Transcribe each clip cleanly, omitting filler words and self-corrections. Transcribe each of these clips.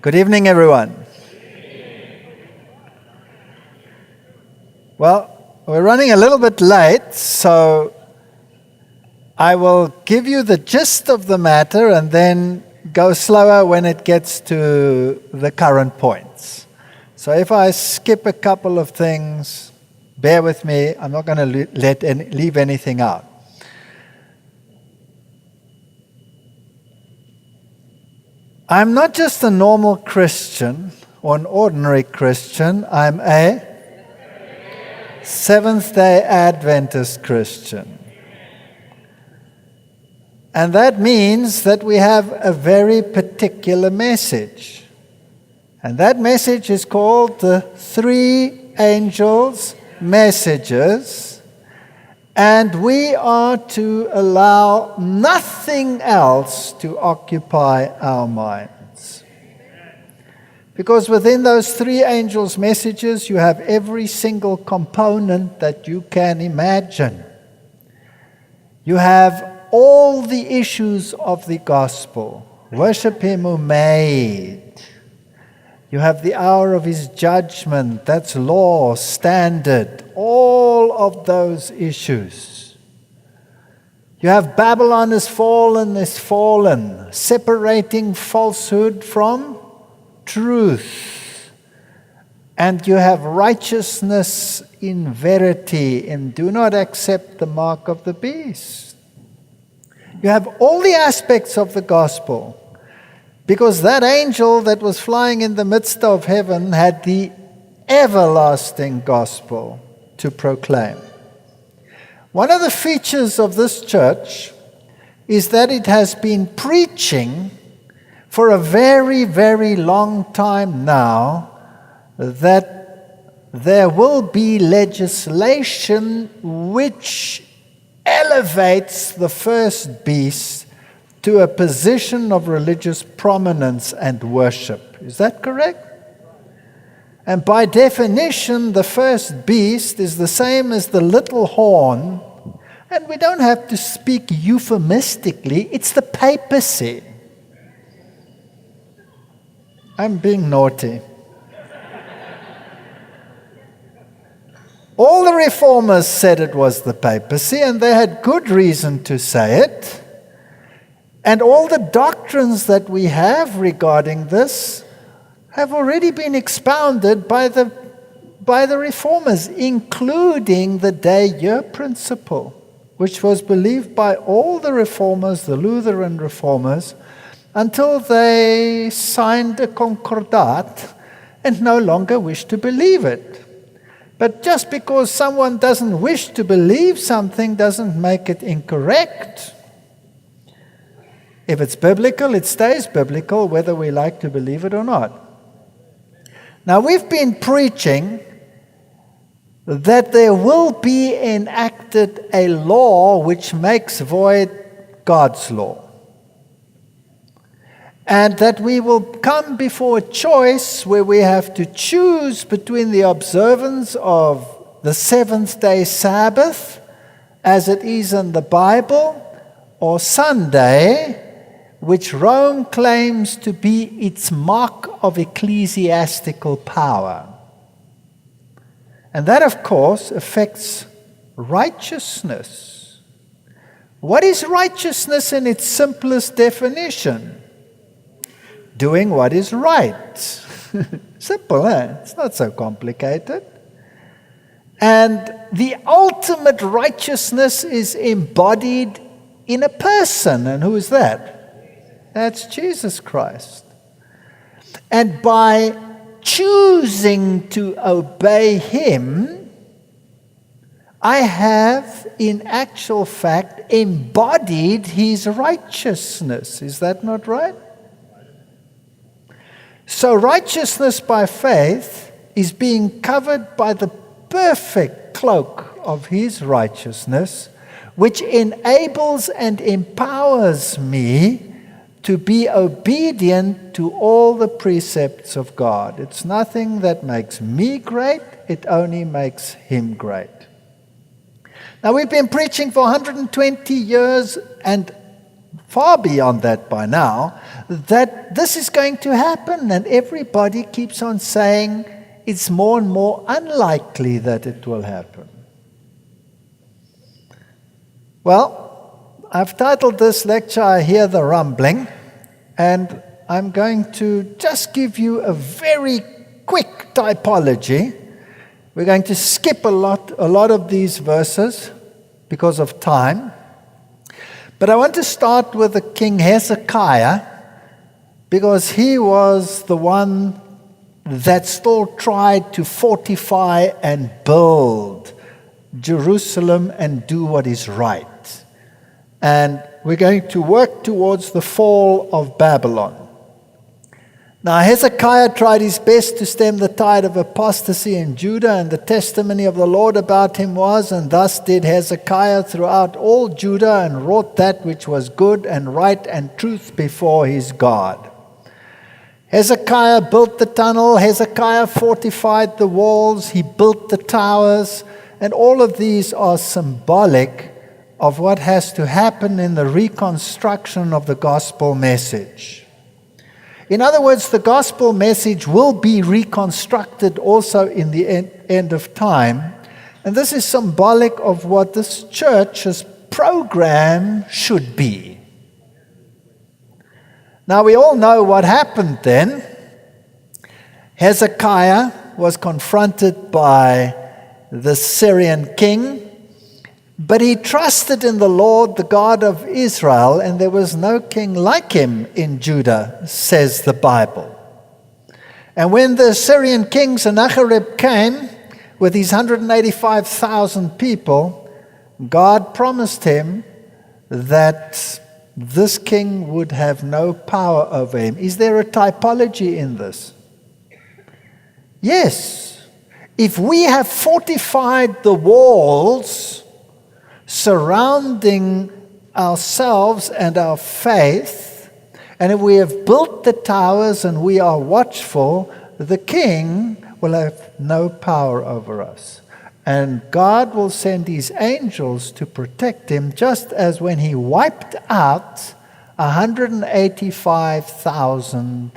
Good evening, everyone. Well, we're running a little bit late, so I will give you the gist of the matter and then go slower when it gets to the current points. So if I skip a couple of things, bear with me. I'm not going to leave anything out. I'm not just a normal Christian or an ordinary Christian. I'm a Seventh-day Adventist Christian. And that means that we have a very particular message. And that message is called the Three Angels' Messages. And we are to allow nothing else to occupy our minds. Because within those three angels' messages, you have every single component that you can imagine. You have all the issues of the gospel. Worship Him who made. You have the hour of His judgment. That's law, standard. All of those issues. You have Babylon is fallen, separating falsehood from truth. And you have righteousness in verity, and do not accept the mark of the beast. You have all the aspects of the gospel. Because that angel that was flying in the midst of heaven had the everlasting gospel to proclaim. One of the features of this church is that it has been preaching for a very, very long time now that there will be legislation which elevates the first beast to a position of religious prominence and worship. Is that correct? And by definition, the first beast is the same as the little horn. And we don't have to speak euphemistically. It's the papacy. I'm being naughty. All the reformers said it was the papacy, and they had good reason to say it. And all the doctrines that we have regarding this have already been expounded by the reformers, including the day-year principle, which was believed by all the reformers, the Lutheran reformers, until they signed a concordat and no longer wished to believe it. But just because someone doesn't wish to believe something doesn't make it incorrect. If it's biblical, it stays biblical, whether we like to believe it or not. Now, we've been preaching that there will be enacted a law which makes void God's law. And that we will come before a choice where we have to choose between the observance of the seventh-day Sabbath, as it is in the Bible, or Sunday, which Rome claims to be its mark of ecclesiastical power. And that, of course, affects righteousness. What is righteousness in its simplest definition? Doing what is right. Simple, eh? It's not so complicated. And the ultimate righteousness is embodied in a person. And who is that? That's Jesus Christ. And by choosing to obey Him, I have, in actual fact, embodied His righteousness. Is that not right? So righteousness by faith is being covered by the perfect cloak of His righteousness, which enables and empowers me to be obedient to all the precepts of God. It's nothing that makes me great, it only makes Him great. Now, we've been preaching for 120 years, and far beyond that by now, that this is going to happen, and everybody keeps on saying it's more and more unlikely that it will happen. Well, I've titled this lecture, I Hear the Rumbling, and I'm going to just give you a very quick typology. We're going to skip a lot of these verses because of time. But I want to start with the King Hezekiah, because he was the one that still tried to fortify and build Jerusalem and do what is right. And we're going to work towards the fall of Babylon. Now, Hezekiah tried his best to stem the tide of apostasy in Judah, and the testimony of the Lord about him was, and thus did Hezekiah throughout all Judah, and wrought that which was good and right and truth before his God. Hezekiah built the tunnel, Hezekiah fortified the walls, he built the towers, and all of these are symbolic of what has to happen in the reconstruction of the gospel message. In other words, the gospel message will be reconstructed also in the end of time. And this is symbolic of what this church's program should be. Now, we all know what happened then. Hezekiah was confronted by the Syrian king, but he trusted in the Lord, the God of Israel, and there was no king like him in Judah, says the Bible. And when the Syrian king Sennacherib came with his 185,000 people, God promised him that this king would have no power over him. Is there a typology in this? Yes. If we have fortified the walls surrounding ourselves and our faith, and if we have built the towers and we are watchful, the king will have no power over us. And God will send his angels to protect him, just as when he wiped out 185,000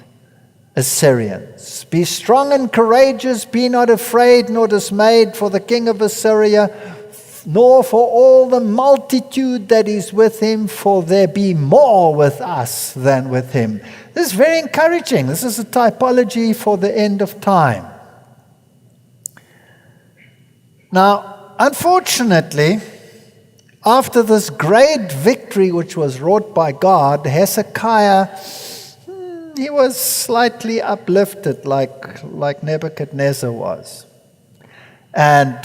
Assyrians. Be strong and courageous, be not afraid nor dismayed for the king of Assyria, nor for all the multitude that is with him, for there be more with us than with him. This is very encouraging. This is a typology for the end of time. Now, unfortunately, after this great victory which was wrought by God, Hezekiah, he was slightly uplifted like Nebuchadnezzar was. And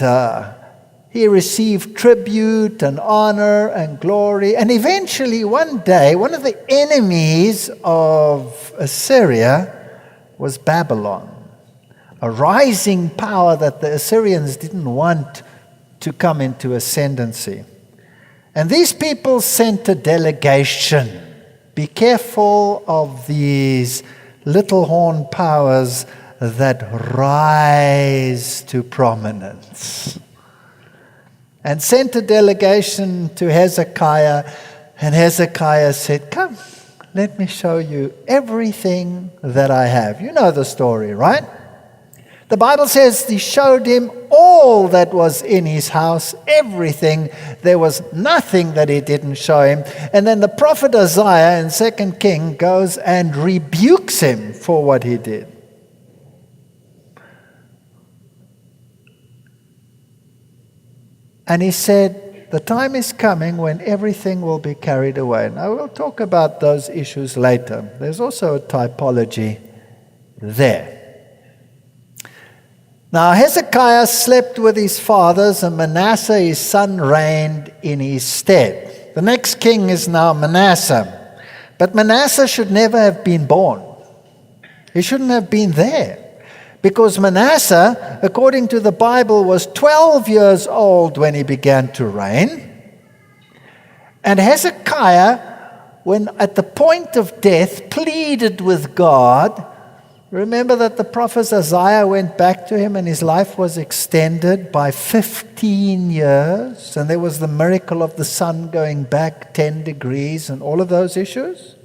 he received tribute and honor and glory. And eventually, one day, one of the enemies of Assyria was Babylon, a rising power that the Assyrians didn't want to come into ascendancy. And these people sent a delegation. Be careful of these little horn powers that rise to prominence. And sent a delegation to Hezekiah, and Hezekiah said, "Come, let me show you everything that I have." You know the story, right? The Bible says he showed him all that was in his house, everything. There was nothing that he didn't show him. And then the prophet Isaiah in 2 Kings goes and rebukes him for what he did. And he said, the time is coming when everything will be carried away. Now, we'll talk about those issues later. There's also a typology there. Now, Hezekiah slept with his fathers, and Manasseh, his son, reigned in his stead. The next king is now Manasseh. But Manasseh should never have been born. He shouldn't have been there. Because Manasseh, according to the Bible, was 12 years old when he began to reign. And Hezekiah, when at the point of death, pleaded with God Remember that the prophet Isaiah went back to him and his life was extended by 15 years. And there was the miracle of the sun going back 10 degrees and all of those issues.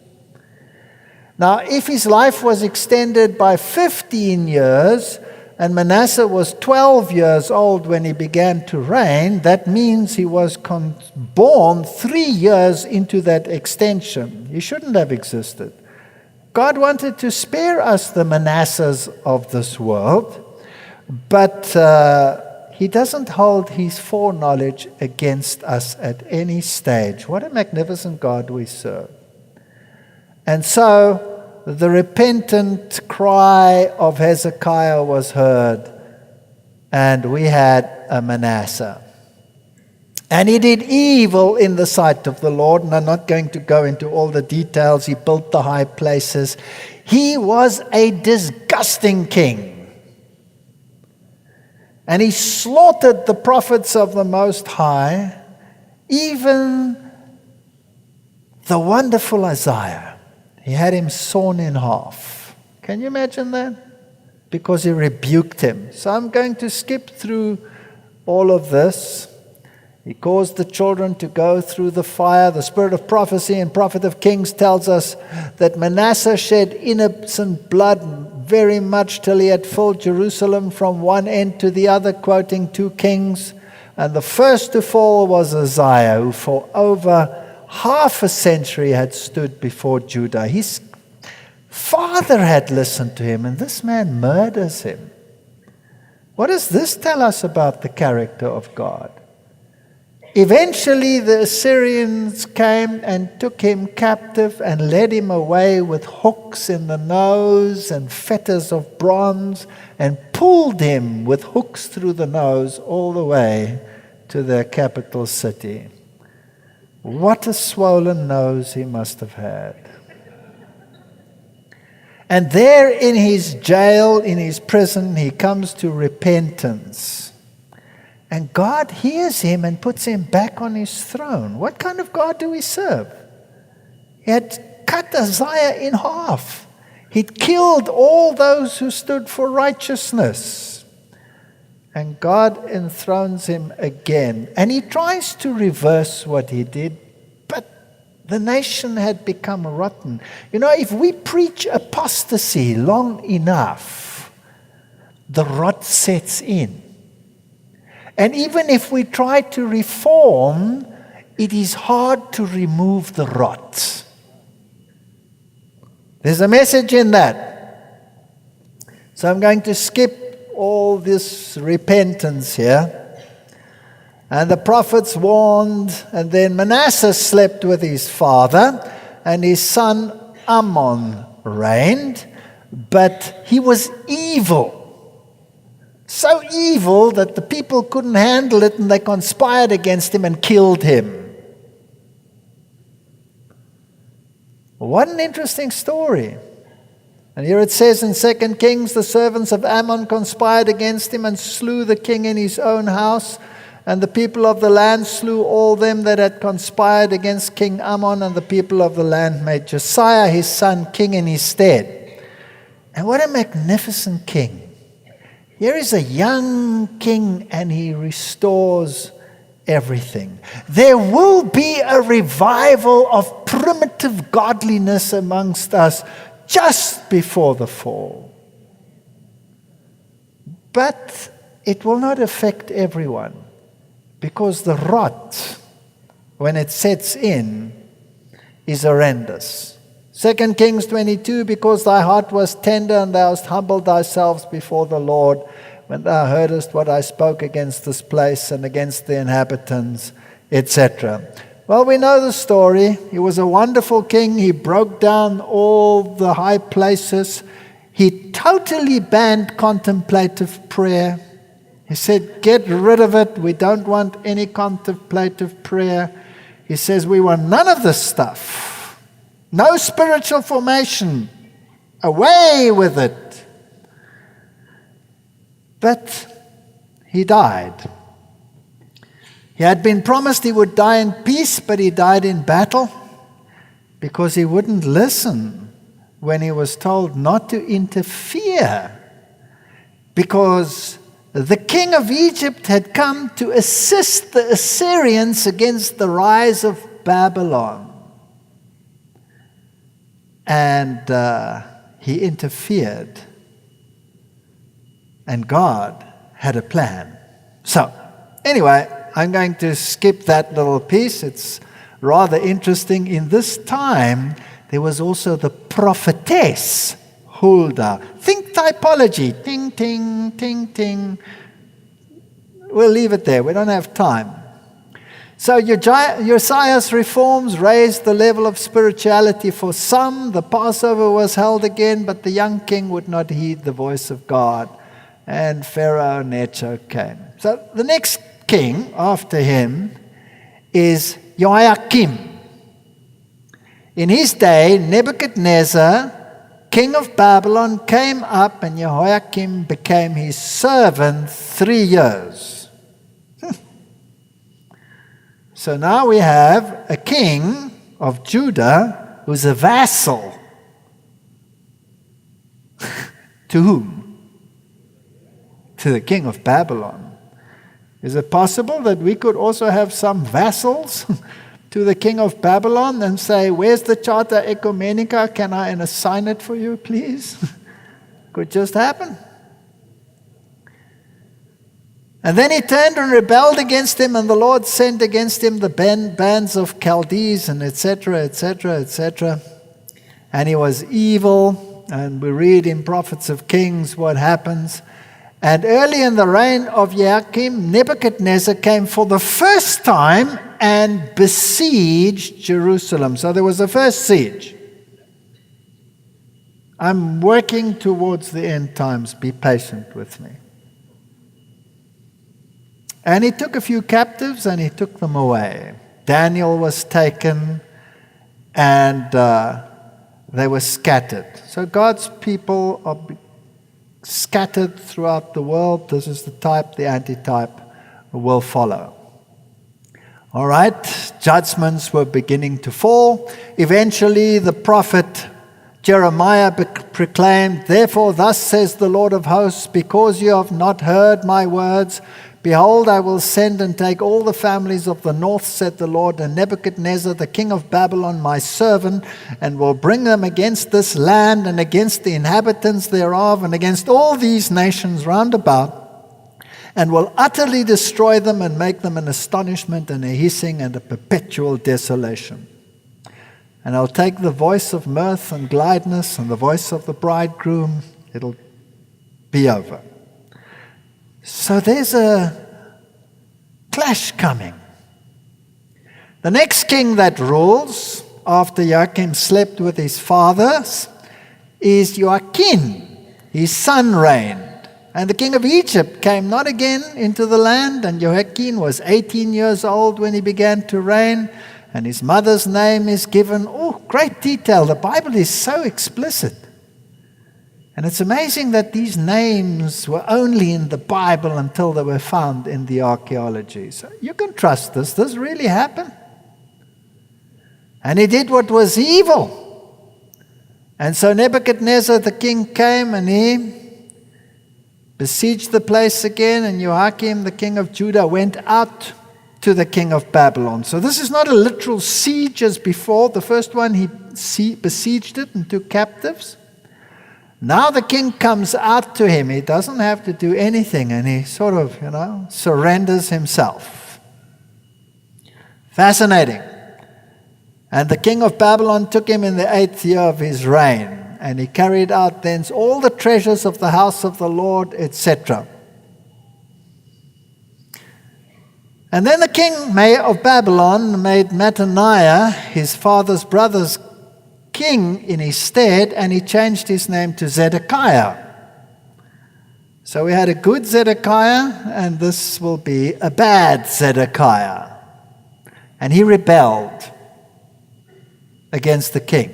Now, if his life was extended by 15 years and Manasseh was 12 years old when he began to reign, that means he was born 3 years into that extension. He shouldn't have existed. God wanted to spare us the Manassehs of this world, but he doesn't hold his foreknowledge against us at any stage. What a magnificent God we serve. And so the repentant cry of Hezekiah was heard, and we had a Manasseh. And he did evil in the sight of the Lord, and I'm not going to go into all the details. He built the high places. He was a disgusting king. And he slaughtered the prophets of the Most High, even the wonderful Isaiah. He had him sawn in half. Can you imagine that? Because he rebuked him. So I'm going to skip through all of this. He caused the children to go through the fire. The spirit of prophecy and prophet of kings tells us that Manasseh shed innocent blood very much till he had filled Jerusalem from one end to the other, quoting 2 Kings. And the first to fall was Uzziah, who for over half a century had stood before Judah. His father had listened to him, and this man murders him. What does this tell us about the character of God? Eventually, the Assyrians came and took him captive and led him away with hooks in the nose and fetters of bronze and pulled him with hooks through the nose all the way to their capital city. What a swollen nose he must have had. And there in his jail, in his prison, he comes to repentance. And God hears him and puts him back on his throne. What kind of God do we serve? He had cut Uzziah in half. He'd killed all those who stood for righteousness. And God enthrones him again. And he tries to reverse what he did, but the nation had become rotten. You know, if we preach apostasy long enough, the rot sets in. And even if we try to reform, it is hard to remove the rot. There's a message in that. So I'm going to skip all this repentance here. And the prophets warned, and then Manasseh slept with his father, and his son Ammon reigned, but he was evil. So evil that the people couldn't handle it and they conspired against him and killed him. What an interesting story. And here it says in 2 Kings, the servants of Ammon conspired against him and slew the king in his own house. And the people of the land slew all them that had conspired against King Ammon, and the people of the land made Josiah his son king in his stead. And what a magnificent king. Here is a young king and he restores everything. There will be a revival of primitive godliness amongst us just before the fall. But it will not affect everyone, because the rot, when it sets in, is horrendous. 2 Kings 22, because thy heart was tender and thou hast humbled thyself before the Lord, when thou heardest what I spoke against this place and against the inhabitants, etc. Well, we know the story. He was a wonderful king. He broke down all the high places. He totally banned contemplative prayer. He said, get rid of it. We don't want any contemplative prayer. He says, we want none of this stuff. No spiritual formation. Away with it. But he died. He had been promised he would die in peace, but he died in battle because he wouldn't listen when he was told not to interfere because the king of Egypt had come to assist the Assyrians against the rise of Babylon. And he interfered. And God had a plan. So, anyway, I'm going to skip that little piece. It's rather interesting. In this time, there was also the prophetess Huldah. Think typology. Ting, ting, ting, ting. We'll leave it there. We don't have time. So Josiah's reforms raised the level of spirituality for some. The Passover was held again, but the young king would not heed the voice of God. And Pharaoh Necho came. So the next king after him is Joachim. In his day, Nebuchadnezzar, king of Babylon, came up, and Jehoiakim became his servant 3 years. So now we have a king of Judah who's a vassal. To whom? To the king of Babylon. Is it possible that we could also have some vassals to the king of Babylon and say, where's the Charta Ecumenica? Can I sign it for you, please? Could just happen. And then he turned and rebelled against him, and the Lord sent against him the bands of Chaldees, and etc., etc., etc. And he was evil, and we read in Prophets of Kings what happens. And early in the reign of Joachim, Nebuchadnezzar came for the first time and besieged Jerusalem. So there was a first siege. I'm working towards the end times. Be patient with me. And he took a few captives and he took them away. Daniel was taken and they were scattered. So God's people are scattered throughout the world. This is the type, the antitype will follow. All right, judgments were beginning to fall. Eventually, the prophet Jeremiah proclaimed, "Therefore, thus says the Lord of hosts, because you have not heard my words, behold, I will send and take all the families of the north, said the Lord, and Nebuchadnezzar, the king of Babylon, my servant, and will bring them against this land and against the inhabitants thereof and against all these nations round about, and will utterly destroy them and make them an astonishment and a hissing and a perpetual desolation. And I'll take the voice of mirth and gladness and the voice of the bridegroom. It'll be over." So there's a clash coming. The next king that rules after Joachim slept with his fathers is Joachim. His son reigned. And the king of Egypt came not again into the land, and Joachim was 18 years old when he began to reign, and his mother's name is given. Oh, great detail. The Bible is so explicit. And it's amazing that these names were only in the Bible until they were found in the archaeology. So you can trust this. This really happened. And he did what was evil. And so Nebuchadnezzar the king came and he besieged the place again, and Joachim the king of Judah went out to the king of Babylon. So this is not a literal siege as before. The first one he besieged it and took captives. Now the king comes out to him. He doesn't have to do anything, and he sort of, surrenders himself. Fascinating. And the king of Babylon took him in the 8th year of his reign, and he carried out thence all the treasures of the house of the Lord, etc. And then the king of Babylon made Mattaniah, his father's brother's king, in his stead, and he changed his name to Zedekiah. So we had a good Zedekiah, and this will be a bad Zedekiah. And he rebelled against the king.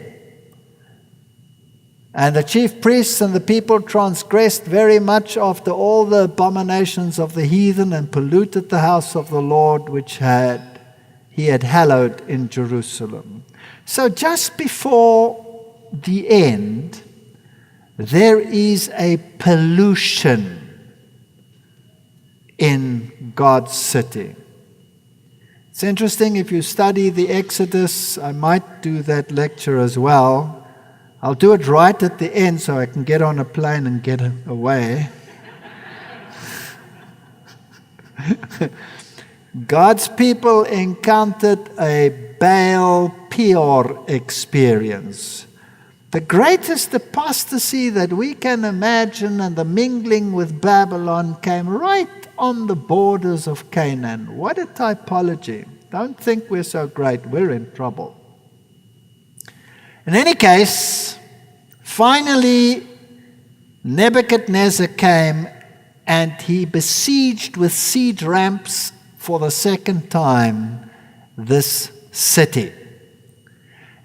And the chief priests and the people transgressed very much after all the abominations of the heathen, and polluted the house of the Lord which he had hallowed in Jerusalem. So just before the end, there is a pollution in God's city. It's interesting, if you study the Exodus, I might do that lecture as well. I'll do it right at the end so I can get on a plane and get away. God's people encountered a Baal Peor experience. The greatest apostasy that we can imagine, and the mingling with Babylon came right on the borders of Canaan. What a typology. Don't think we're so great. We're in trouble. In any case, finally, Nebuchadnezzar came and he besieged with siege ramps for the second time this city.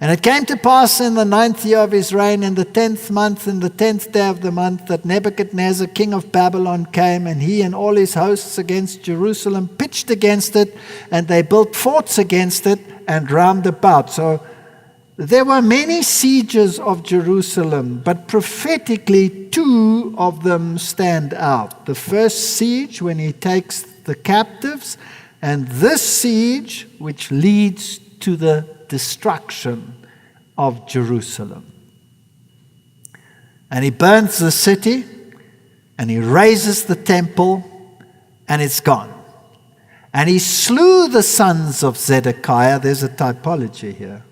And it came to pass in the 9th year of his reign, in the 10th month, in the 10th day of the month, that Nebuchadnezzar, king of Babylon, came, and he and all his hosts against Jerusalem pitched against it, and they built forts against it and round about. So there were many sieges of Jerusalem, but prophetically 2 of them stand out. The first siege, when he takes the captives, and this siege, which leads to the destruction of Jerusalem. And he burns the city, and he razes the temple, and it's gone. And he slew the sons of Zedekiah. There's a typology here.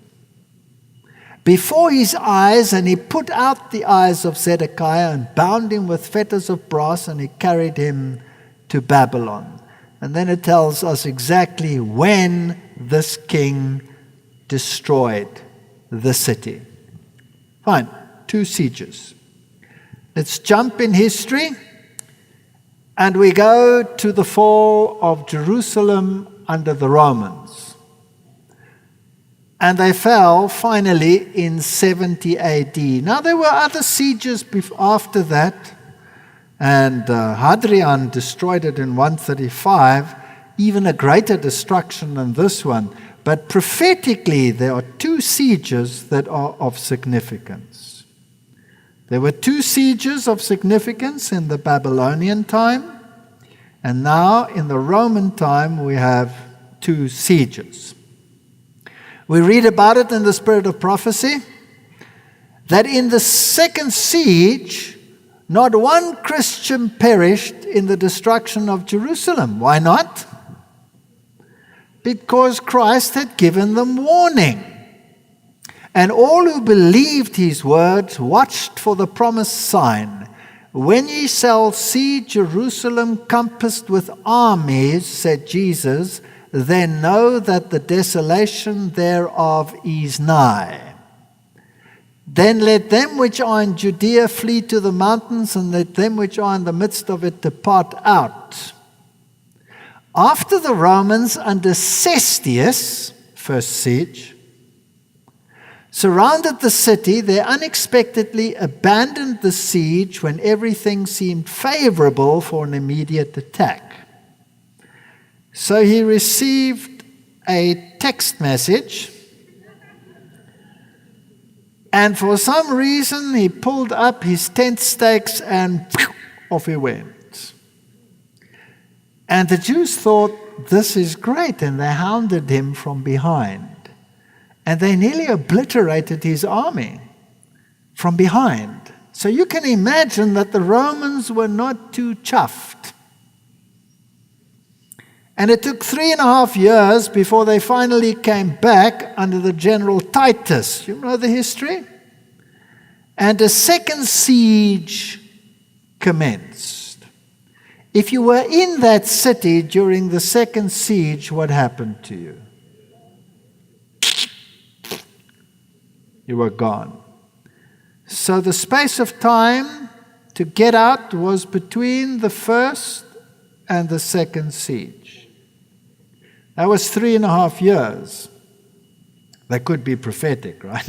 Before his eyes, and he put out the eyes of Zedekiah and bound him with fetters of brass, and he carried him to Babylon. And then it tells us exactly when this king destroyed the city. Fine, 2 sieges. Let's jump in history, and we go to the fall of Jerusalem under the Romans. And they fell finally in 70 AD. Now there were other sieges after that, and Hadrian destroyed it in 135, even a greater destruction than this one. But prophetically, there are 2 sieges that are of significance. There were 2 sieges of significance in the Babylonian time, and now in the Roman time we have 2 sieges. We read about it in the Spirit of Prophecy, that in the second siege, not one Christian perished in the destruction of Jerusalem. Why not? Because Christ had given them warning. And all who believed his words watched for the promised sign. When ye shall see Jerusalem compassed with armies, said Jesus, then know that the desolation thereof is nigh. Then let them which are in Judea flee to the mountains, and let them which are in the midst of it depart out. After the Romans under Cestius, first siege, surrounded the city, they unexpectedly abandoned the siege when everything seemed favorable for an immediate attack. So he received a text message, and for some reason he pulled up his tent stakes and off he went. And the Jews thought, this is great, and they hounded him from behind. And they nearly obliterated his army from behind. So you can imagine that the Romans were not too chuffed. And it took 3.5 years before they finally came back under the general Titus. You know the history? And a second siege commenced. If you were in that city during the second siege, what happened to you? You were gone. So the space of time to get out was between the first and the second siege. That was 3.5 years. That could be prophetic, right?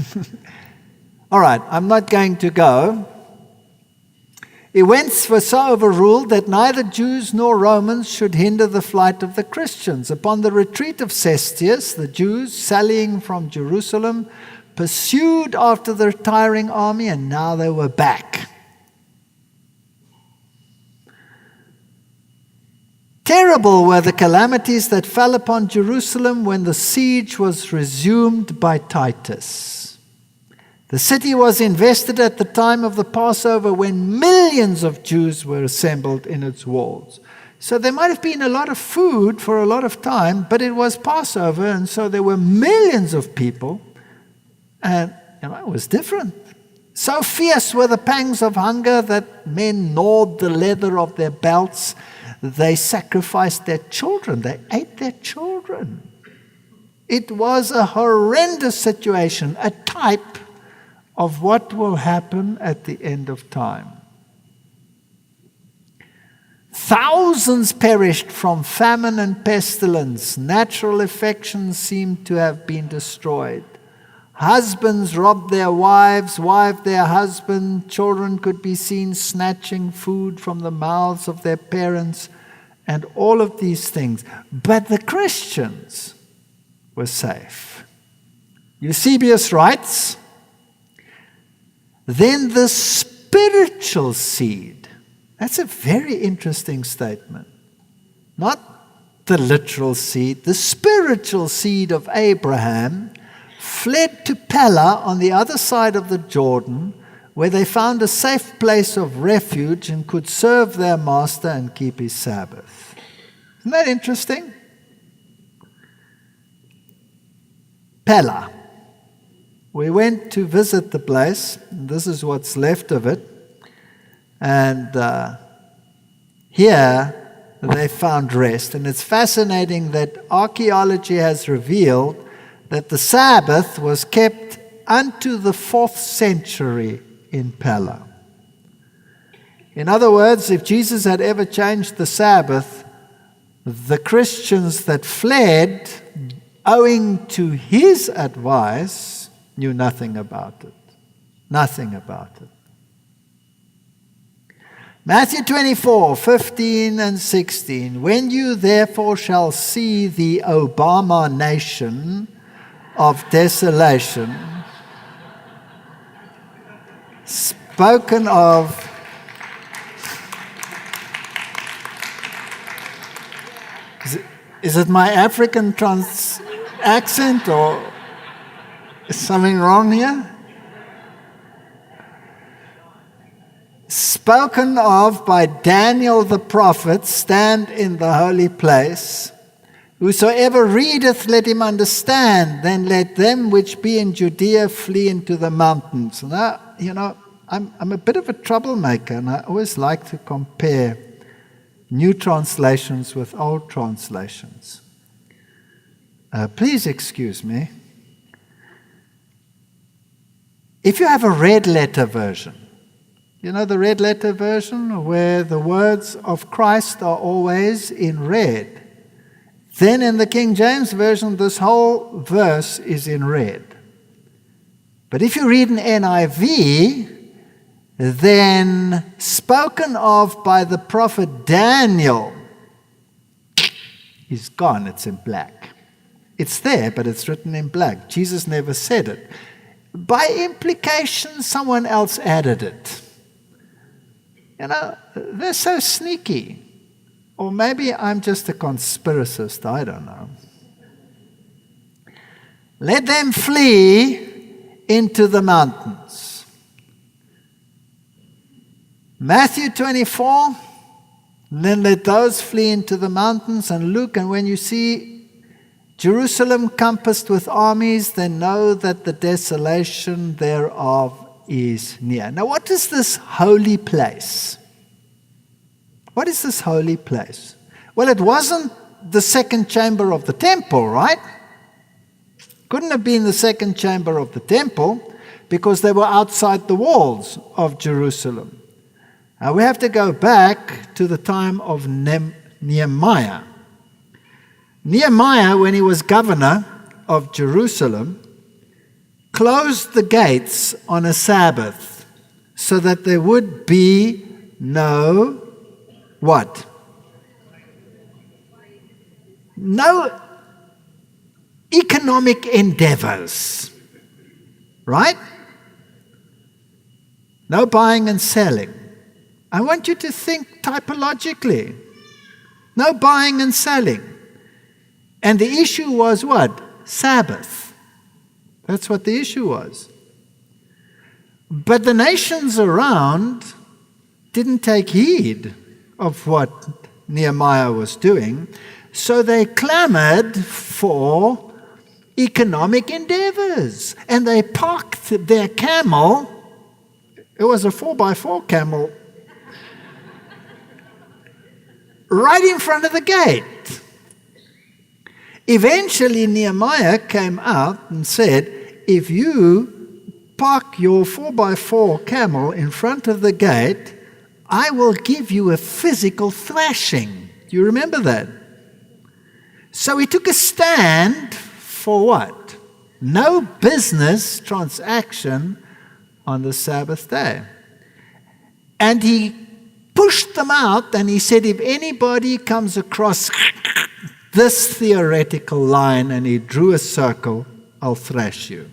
All right, I'm not going to go. Events were so overruled that neither Jews nor Romans should hinder the flight of the Christians. Upon the retreat of Cestius, the Jews, sallying from Jerusalem, pursued after the retiring army, and now they were back. Terrible were the calamities that fell upon Jerusalem when the siege was resumed by Titus. The city was invested at the time of the Passover when millions of Jews were assembled in its walls. So there might have been a lot of food for a lot of time, but it was Passover, and so there were millions of people, and it was different. So fierce were the pangs of hunger that men gnawed the leather of their belts. They sacrificed their children. They ate their children. It was a horrendous situation, a type of what will happen at the end of time. Thousands perished from famine and pestilence. Natural affections seemed to have been destroyed. Husbands robbed their wives, wives their husbands. Children could be seen snatching food from the mouths of their parents, and all of these things. But the Christians were safe. Eusebius writes, then the spiritual seed, that's a very interesting statement. Not the literal seed, the spiritual seed of Abraham fled to Pella on the other side of the Jordan, where they found a safe place of refuge and could serve their master and keep his Sabbath. Isn't that interesting? Pella. We went to visit the place. This is what's left of it. And here they found rest. And it's fascinating that archaeology has revealed that the Sabbath was kept unto the 4th century in Pella. In other words, if Jesus had ever changed the Sabbath, the Christians that fled, owing to his advice, knew nothing about it. Nothing about it. Matthew 24:15 and 16. When you therefore shall see the Obama nation of desolation, spoken of, is it my African accent or is something wrong here? Spoken of by Daniel the prophet, stand in the holy place. Whosoever readeth, let him understand. Then let them which be in Judea flee into the mountains. Now, I'm a bit of a troublemaker, and I always like to compare new translations with old translations. Please excuse me. If you have a red letter version, the red letter version where the words of Christ are always in red, then in the King James Version, this whole verse is in red. But if you read an NIV, then spoken of by the prophet Daniel is gone, it's in black. It's there, but it's written in black. Jesus never said it. By implication, someone else added it. They're so sneaky. Or maybe I'm just a conspiracist, I don't know. Let them flee into the mountains. Matthew 24, then let those flee into the mountains. And Luke, and when you see Jerusalem compassed with armies, then know that the desolation thereof is near. Now, what is this holy place? What is this holy place? Well, it wasn't the second chamber of the temple, right? Couldn't have been the second chamber of the temple because they were outside the walls of Jerusalem. Now, we have to go back to the time of Nehemiah. Nehemiah, when he was governor of Jerusalem, closed the gates on a Sabbath so that there would be no what? No economic endeavors. Right? No buying and selling. I want you to think typologically. No buying and selling. And the issue was what? Sabbath. That's what the issue was. But the nations around didn't take heed of what Nehemiah was doing, so they clamored for economic endeavors. And they parked their camel. It was a 4x4 camel right in front of the gate. Eventually, Nehemiah came out and said, if you park your 4x4 camel in front of the gate, I will give you a physical thrashing. Do you remember that? So he took a stand for what? No business transaction on the Sabbath day. And he pushed them out and he said, if anybody comes across this theoretical line, and he drew a circle, I'll thrash you.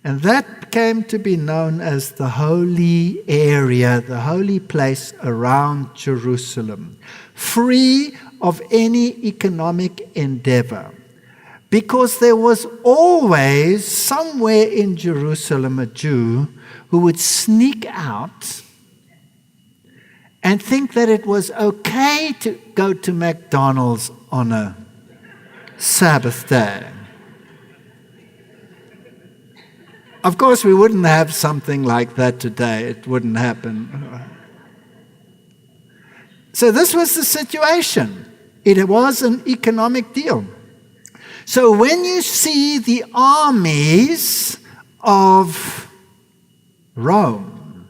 And that came to be known as the holy area, the holy place around Jerusalem, free of any economic endeavor. Because there was always somewhere in Jerusalem a Jew who would sneak out and think that it was okay to go to McDonald's on a Sabbath day. Of course, we wouldn't have something like that today. It wouldn't happen. So this was the situation. It was an economic deal. So when you see the armies of Rome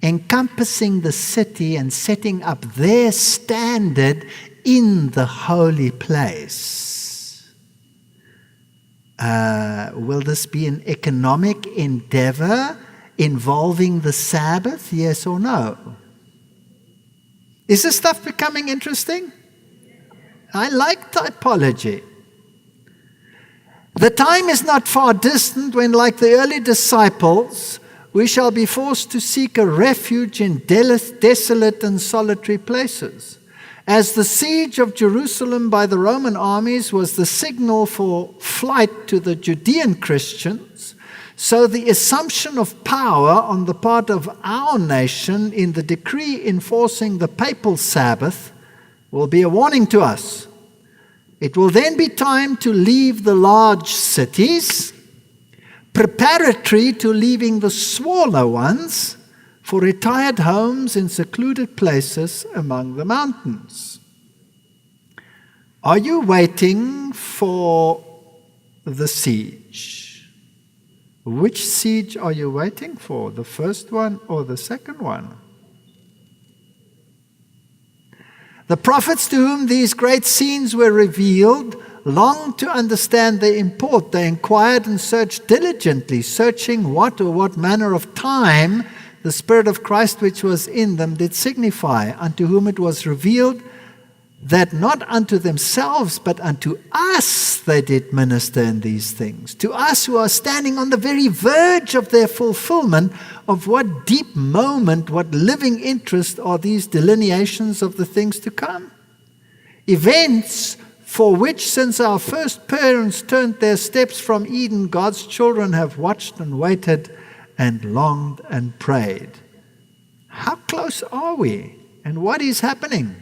encompassing the city and setting up their standard in the holy place, will this be an economic endeavor involving the Sabbath? Yes or no? Is this stuff becoming interesting? I like typology. The time is not far distant when, like the early disciples, we shall be forced to seek a refuge in desolate and solitary places. As the siege of Jerusalem by the Roman armies was the signal for flight to the Judean Christians, so the assumption of power on the part of our nation in the decree enforcing the papal Sabbath will be a warning to us. It will then be time to leave the large cities, preparatory to leaving the smaller ones for retired homes in secluded places among the mountains. Are you waiting for the siege? Which siege are you waiting for? The first one or the second one? The prophets to whom these great scenes were revealed longed to understand their import. They inquired and searched diligently, searching what or what manner of time the Spirit of Christ which was in them did signify, unto whom it was revealed that not unto themselves, but unto us they did minister in these things. To us who are standing on the very verge of their fulfillment, of what deep moment, what living interest are these delineations of the things to come? Events for which, since our first parents turned their steps from Eden, God's children have watched and waited and longed and prayed. How close are we? And what is happening?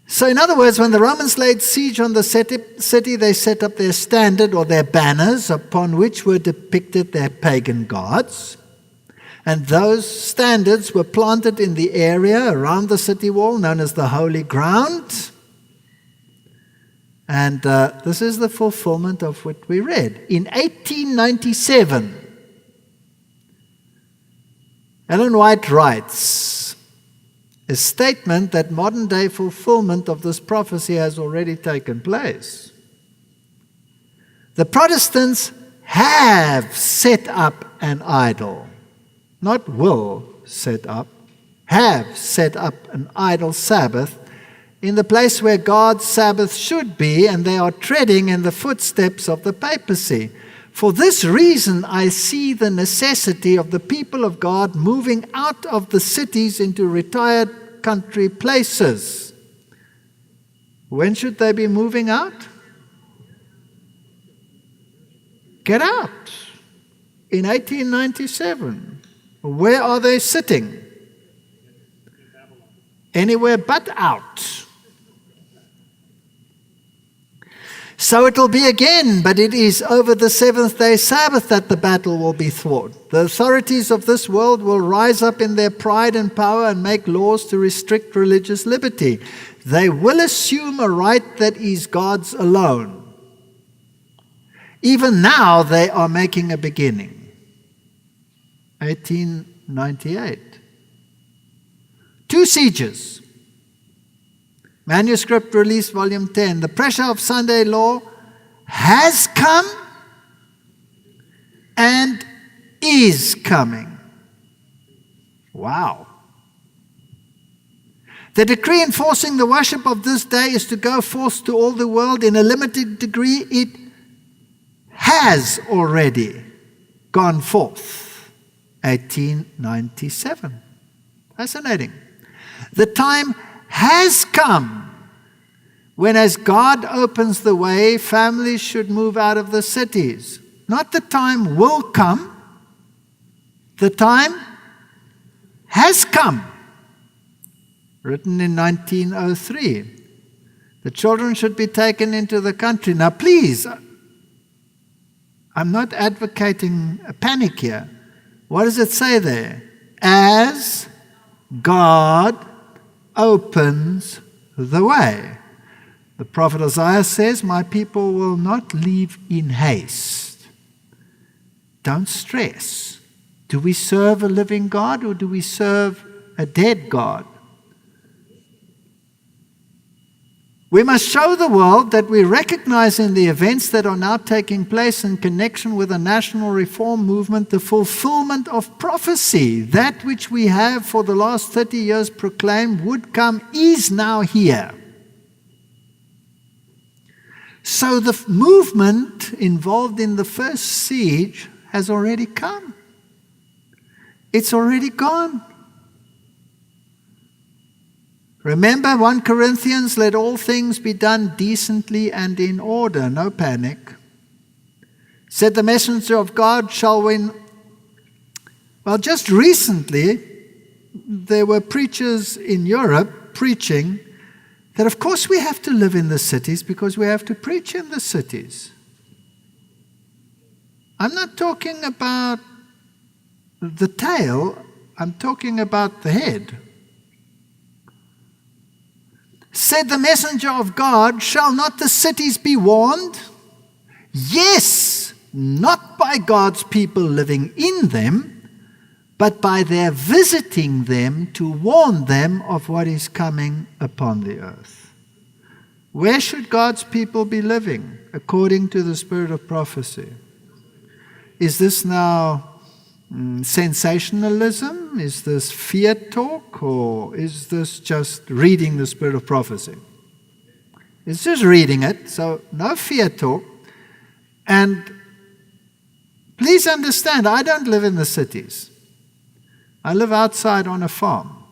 So in other words, when the Romans laid siege on the city, they set up their standard or their banners upon which were depicted their pagan gods. And those standards were planted in the area around the city wall known as the Holy Ground. And this is the fulfillment of what we read. In 1897, Ellen White writes a statement that modern-day fulfillment of this prophecy has already taken place. The Protestants have set up an idol, not will set up, have set up an idol Sabbath in the place where God's Sabbath should be, and they are treading in the footsteps of the papacy. For this reason, I see the necessity of the people of God moving out of the cities into retired country places. When should they be moving out? Get out. In 1897. Where are they sitting? Anywhere but out. So it will be again, but it is over the seventh-day Sabbath that the battle will be fought. The authorities of this world will rise up in their pride and power and make laws to restrict religious liberty. They will assume a right that is God's alone. Even now they are making a beginning. 1898. 2 sieges. Manuscript release, volume 10. The pressure of Sunday law has come and is coming. Wow. The decree enforcing the worship of this day is to go forth to all the world. In a limited degree, it has already gone forth. 1897. Fascinating. The time has come when, as God opens the way, families should move out of the cities. Not the time will come. The time has come. Written in 1903. The children should be taken into the country. Now please, I'm not advocating a panic here. What does it say there? As God opens the way. The prophet Isaiah says, my people will not leave in haste. Don't stress. Do we serve a living God or do we serve a dead God? We must show the world that we recognize in the events that are now taking place in connection with the national reform movement the fulfillment of prophecy. That which we have for the last 30 years proclaimed would come is now here. So the movement involved in the first siege has already come. It's already gone. Remember 1 Corinthians, let all things be done decently and in order. No panic. Said the messenger of God shall win. Well, just recently, there were preachers in Europe preaching that of course we have to live in the cities because we have to preach in the cities. I'm not talking about the tail, I'm talking about the head. Said the messenger of God, shall not the cities be warned? Yes, not by God's people living in them, but by their visiting them to warn them of what is coming upon the earth. Where should God's people be living according to the spirit of prophecy? Is this now sensationalism? Is this fear talk? Or is this just reading the spirit of prophecy? It's just reading it, so no fear talk. And please understand, I don't live in the cities. I live outside on a farm.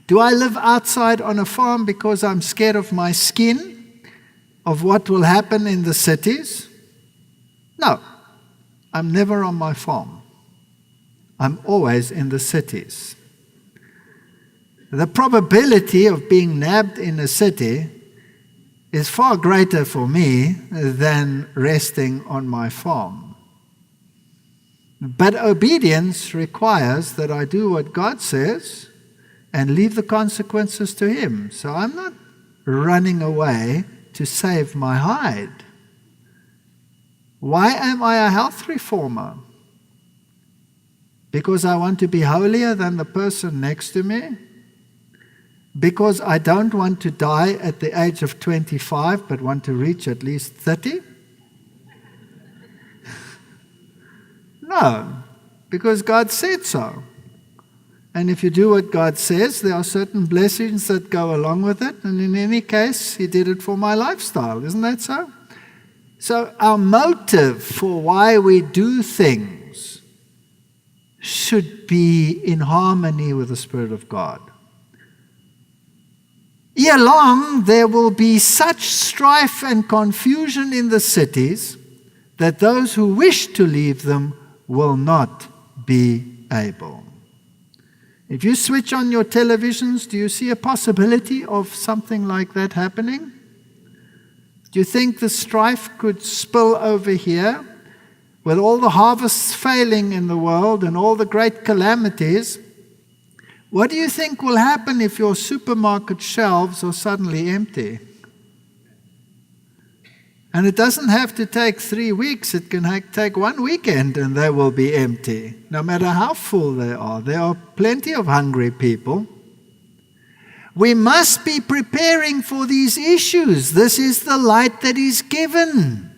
Do I live outside on a farm because I'm scared of my skin, of what will happen in the cities? No, I'm never on my farm. I'm always in the cities. The probability of being nabbed in a city is far greater for me than resting on my farm. But obedience requires that I do what God says and leave the consequences to Him. So I'm not running away to save my hide. Why am I a health reformer? Because I want to be holier than the person next to me? Because I don't want to die at the age of 25 but want to reach at least 30? No, because God said so. And if you do what God says, there are certain blessings that go along with it. And in any case, He did it for my lifestyle. Isn't that so? So our motive for why we do things should be in harmony with the Spirit of God. Ere long, there will be such strife and confusion in the cities that those who wish to leave them will not be able. If you switch on your televisions, do you see a possibility of something like that happening? Do you think the strife could spill over here? With all the harvests failing in the world and all the great calamities, what do you think will happen if your supermarket shelves are suddenly empty? And it doesn't have to take 3 weeks. It can take 1 weekend and they will be empty, no matter how full they are. There are plenty of hungry people. We must be preparing for these issues. This is the light that is given.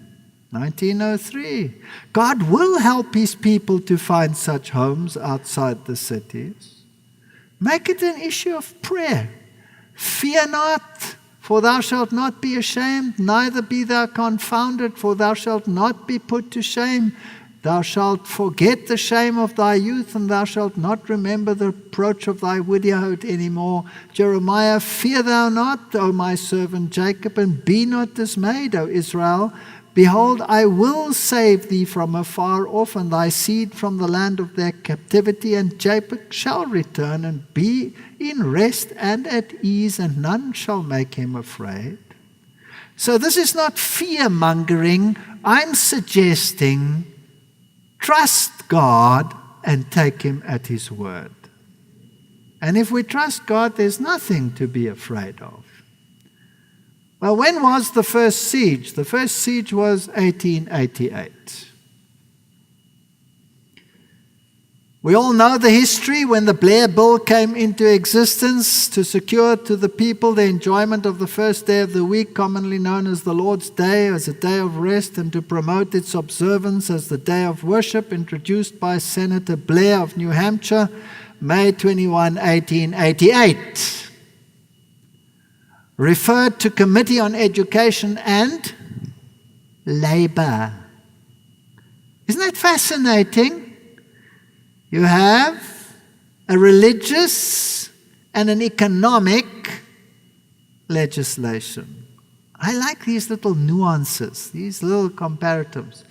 1903. God will help his people to find such homes outside the cities. Make it an issue of prayer. Fear not, for thou shalt not be ashamed, neither be thou confounded, for thou shalt not be put to shame. Thou shalt forget the shame of thy youth, and thou shalt not remember the reproach of thy widowhood any more. Jeremiah, fear thou not, O my servant Jacob, and be not dismayed, O Israel. Behold, I will save thee from afar off, and thy seed from the land of their captivity. And Jacob shall return and be in rest and at ease, and none shall make him afraid. So this is not fear-mongering. I'm suggesting trust God and take him at his word. And if we trust God, there's nothing to be afraid of. Well, when was the first siege? The first siege was 1888. We all know the history when the Blair Bill came into existence to secure to the people the enjoyment of the first day of the week, commonly known as the Lord's Day, as a day of rest, and to promote its observance as the day of worship, introduced by Senator Blair of New Hampshire, May 21, 1888. Referred to Committee on Education and Labor. Isn't that fascinating? You have a religious and an economic legislation. I like these little nuances, these little comparatives.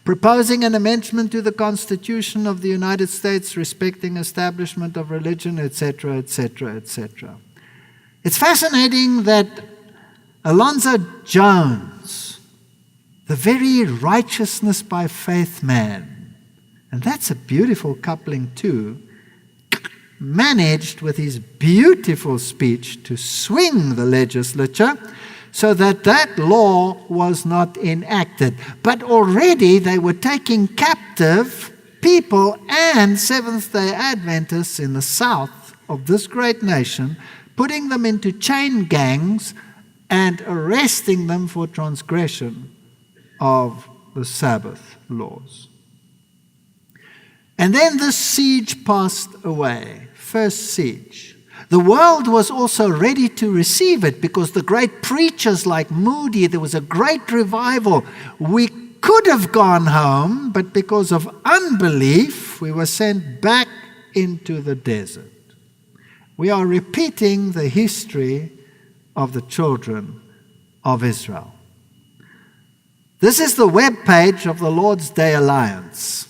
Proposing an amendment to the Constitution of the United States respecting establishment of religion, etc., etc., etc. It's fascinating that Alonzo Jones, the very righteousness by faith man, and that's a beautiful coupling too, managed with his beautiful speech to swing the legislature so that that law was not enacted. But already they were taking captive people and Seventh-day Adventists in the south of this great nation, putting them into chain gangs and arresting them for transgression of the Sabbath laws. And then the siege passed away, first siege. The world was also ready to receive it because the great preachers like Moody, there was a great revival. We could have gone home, but because of unbelief, we were sent back into the desert. We are repeating the history of the children of Israel. This is the web page of the Lord's Day Alliance.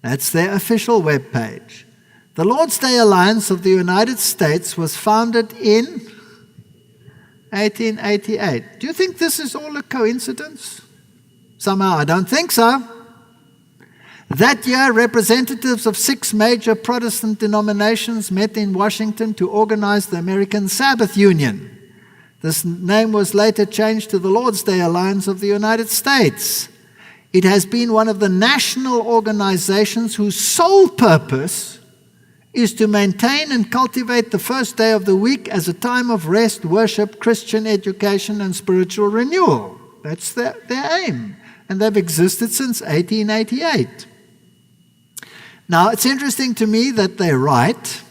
That's their official web page. The Lord's Day Alliance of the United States was founded in 1888. Do you think this is all a coincidence? Somehow, I don't think so. That year, representatives of 6 major Protestant denominations met in Washington to organize the American Sabbath Union. This name was later changed to the Lord's Day Alliance of the United States. It has been one of the national organizations whose sole purpose is to maintain and cultivate the first day of the week as a time of rest, worship, Christian education, and spiritual renewal. That's their aim. And they've existed since 1888. Now, it's interesting to me that they write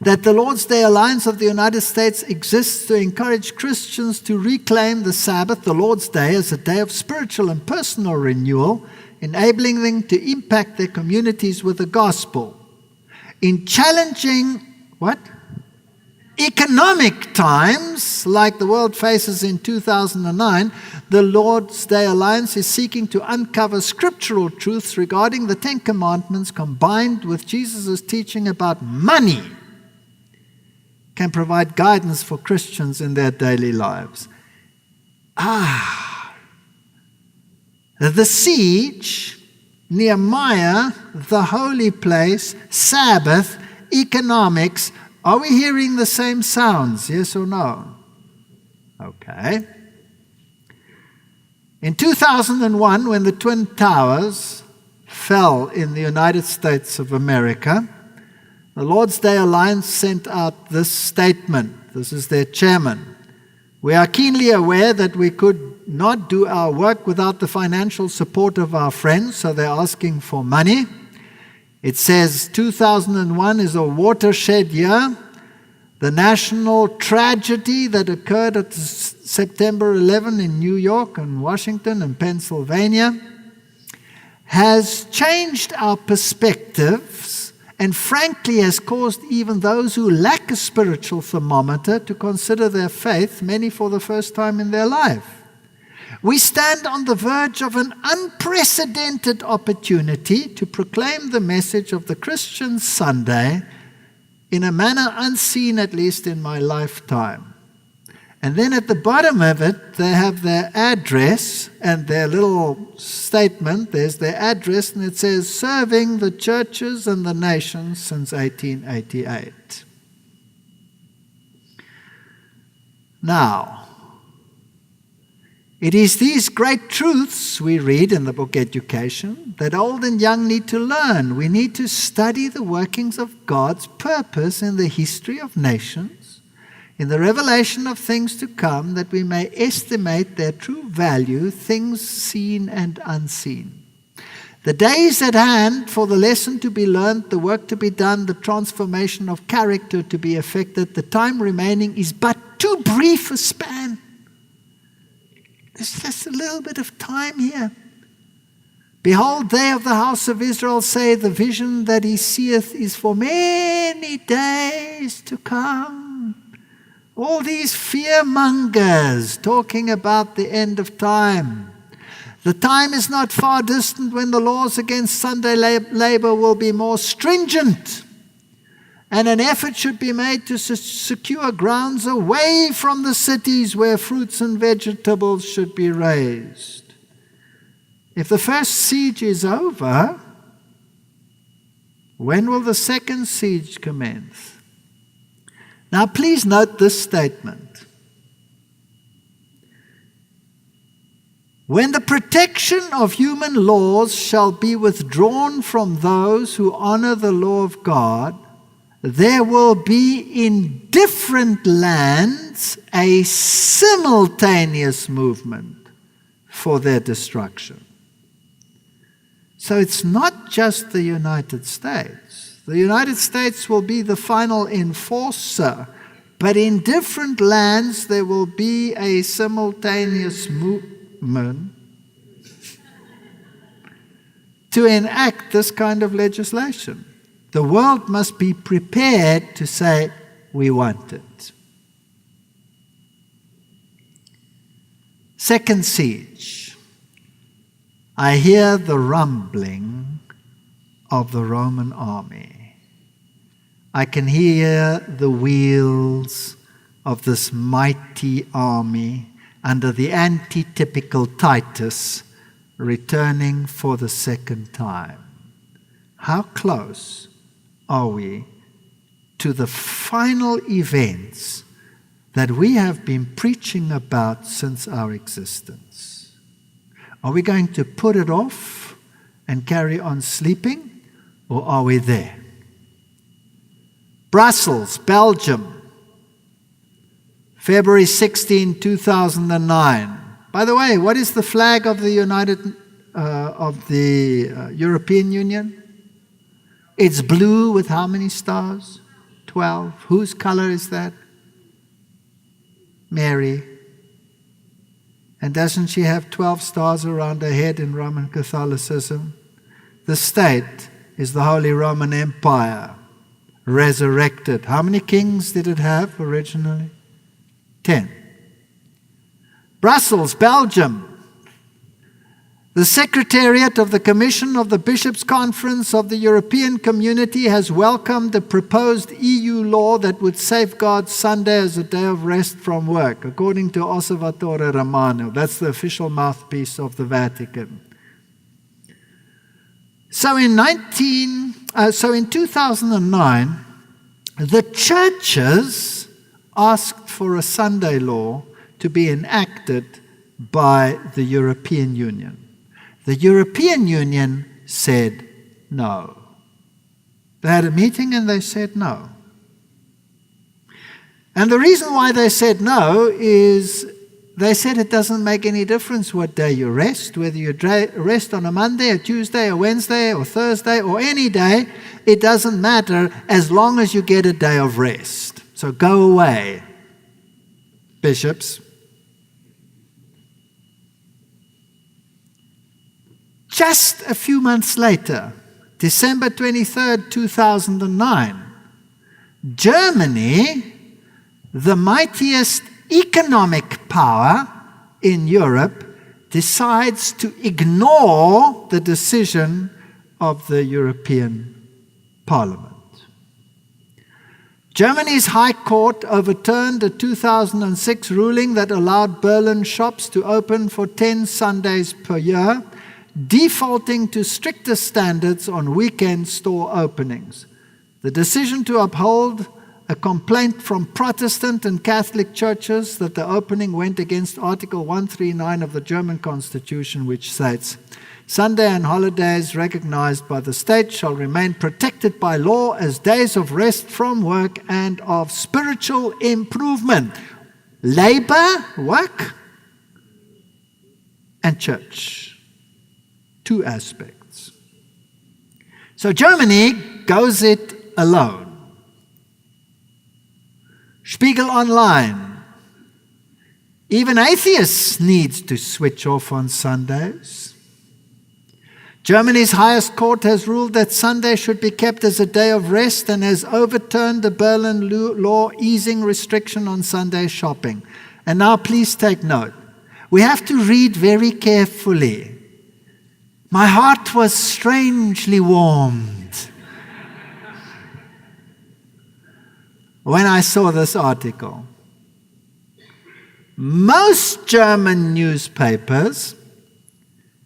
that the Lord's Day Alliance of the United States exists to encourage Christians to reclaim the Sabbath, the Lord's Day, as a day of spiritual and personal renewal, enabling them to impact their communities with the gospel. In challenging, economic times, like the world faces in 2009, the Lord's Day Alliance is seeking to uncover scriptural truths regarding the Ten Commandments combined with Jesus' teaching about money can provide guidance for Christians in their daily lives. The siege, Nehemiah, the holy place, Sabbath, economics. Are we hearing the same sounds? Yes or no? Okay. In 2001, when the Twin Towers fell in the United States of America, the Lord's Day Alliance sent out this statement. This is their chairman. We are keenly aware that we could not do our work without the financial support of our friends, so they're asking for money. It says 2001 is a watershed year. The national tragedy that occurred at September 11 in New York and Washington and Pennsylvania has changed our perspectives and frankly has caused even those who lack a spiritual thermometer to consider their faith, many for the first time in their life. We stand on the verge of an unprecedented opportunity to proclaim the message of the Christian Sunday in a manner unseen, at least in my lifetime. And then at the bottom of it, they have their address and their little statement. There's their address, and it says, serving the churches and the nations since 1888. Now, it is these great truths we read in the book Education that old and young need to learn. We need to study the workings of God's purpose in the history of nations, in the revelation of things to come, that we may estimate their true value, things seen and unseen. The day is at hand for the lesson to be learned, the work to be done, the transformation of character to be effected. The time remaining is but too brief a span. There's just a little bit of time here. Behold, they of the house of Israel say, the vision that he seeth is for many days to come. All these fearmongers talking about the end of time. The time is not far distant when the laws against Sunday labor will be more stringent, and an effort should be made to secure grounds away from the cities where fruits and vegetables should be raised. If the first siege is over, when will the second siege commence? Now, please note this statement. When the protection of human laws shall be withdrawn from those who honor the law of God, there will be in different lands a simultaneous movement for their destruction. So it's not just the United States. The United States will be the final enforcer, but in different lands there will be a simultaneous movement to enact this kind of legislation. The world must be prepared to say, we want it. Second siege. I hear the rumbling of the Roman army. I can hear the wheels of this mighty army under the antitypical Titus returning for the second time. How close are we to the final events that we have been preaching about since our existence? Are we going to put it off and carry on sleeping, or are we there? Brussels, Belgium, February 16, 2009. By the way, what is the flag of the European Union? It's blue with how many stars? 12. Whose color is that? Mary. And doesn't she have 12 stars around her head in Roman Catholicism? The state is the Holy Roman Empire, resurrected. How many kings did it have originally? 10. Brussels, Belgium. The Secretariat of the Commission of the Bishops' Conference of the European Community has welcomed the proposed EU law that would safeguard Sunday as a day of rest from work, according to Osservatore Romano. That's the official mouthpiece of the Vatican. So in 2009, the churches asked for a Sunday law to be enacted by the European Union. The European Union said no. They had a meeting and they said no. And the reason why they said no is they said it doesn't make any difference what day you rest, whether you rest on a Monday, a Tuesday, a Wednesday, or Thursday, or any day. It doesn't matter as long as you get a day of rest. So go away, bishops. Just a few months later, December 23rd, 2009, Germany, the mightiest economic power in Europe, decides to ignore the decision of the European Parliament. Germany's High Court overturned a 2006 ruling that allowed Berlin shops to open for 10 Sundays per year, defaulting to stricter standards on weekend store openings. The decision to uphold a complaint from Protestant and Catholic churches that the opening went against Article 139 of the German Constitution, which states, Sunday and holidays recognized by the state shall remain protected by law as days of rest from work and of spiritual improvement. Labor, work, and church. Two aspects. So Germany goes it alone. Spiegel Online. Even atheists need to switch off on Sundays. Germany's highest court has ruled that Sunday should be kept as a day of rest and has overturned the Berlin law easing restriction on Sunday shopping. And now please take note. We have to read very carefully. My heart was strangely warmed when I saw this article. Most German newspapers,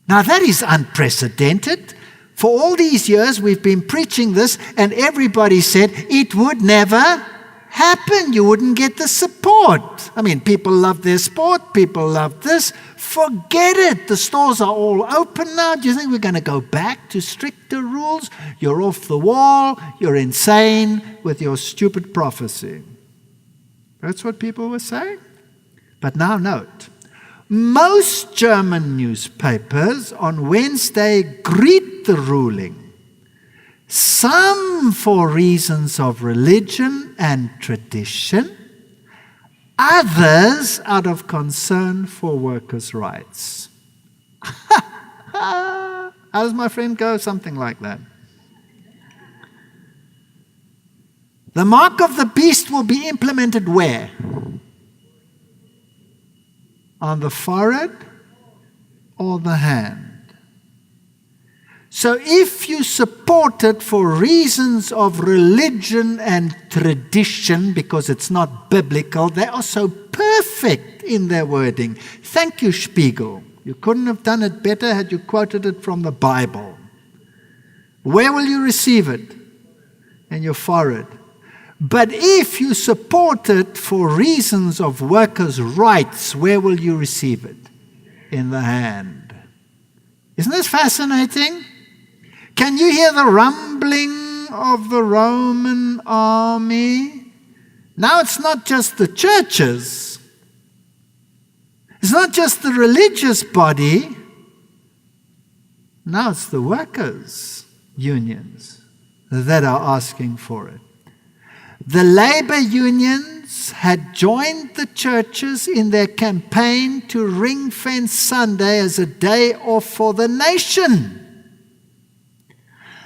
now that is unprecedented. For all these years we've been preaching this and everybody said it would never happen. You wouldn't get the support. I mean, people love their sport, people love this. Forget it. The stores are all open now. Do you think we're going to go back to stricter rules? You're off the wall. You're insane with your stupid prophecy. That's what people were saying. But now note, most German newspapers on Wednesday greet the ruling, some for reasons of religion and tradition, others out of concern for workers' rights. How does my friend go? Something like that. The mark of the beast will be implemented where? On the forehead or the hand? So if you support it for reasons of religion and tradition, because it's not biblical, they are so perfect in their wording. Thank you, Spiegel. You couldn't have done it better had you quoted it from the Bible. Where will you receive it? In your forehead. But if you support it for reasons of workers' rights, where will you receive it? In the hand. Isn't this fascinating? Can you hear the rumbling of the Roman army? Now it's not just the churches. It's not just the religious body. Now it's the workers' unions that are asking for it. The labor unions had joined the churches in their campaign to ring-fence Sunday as a day off for the nation.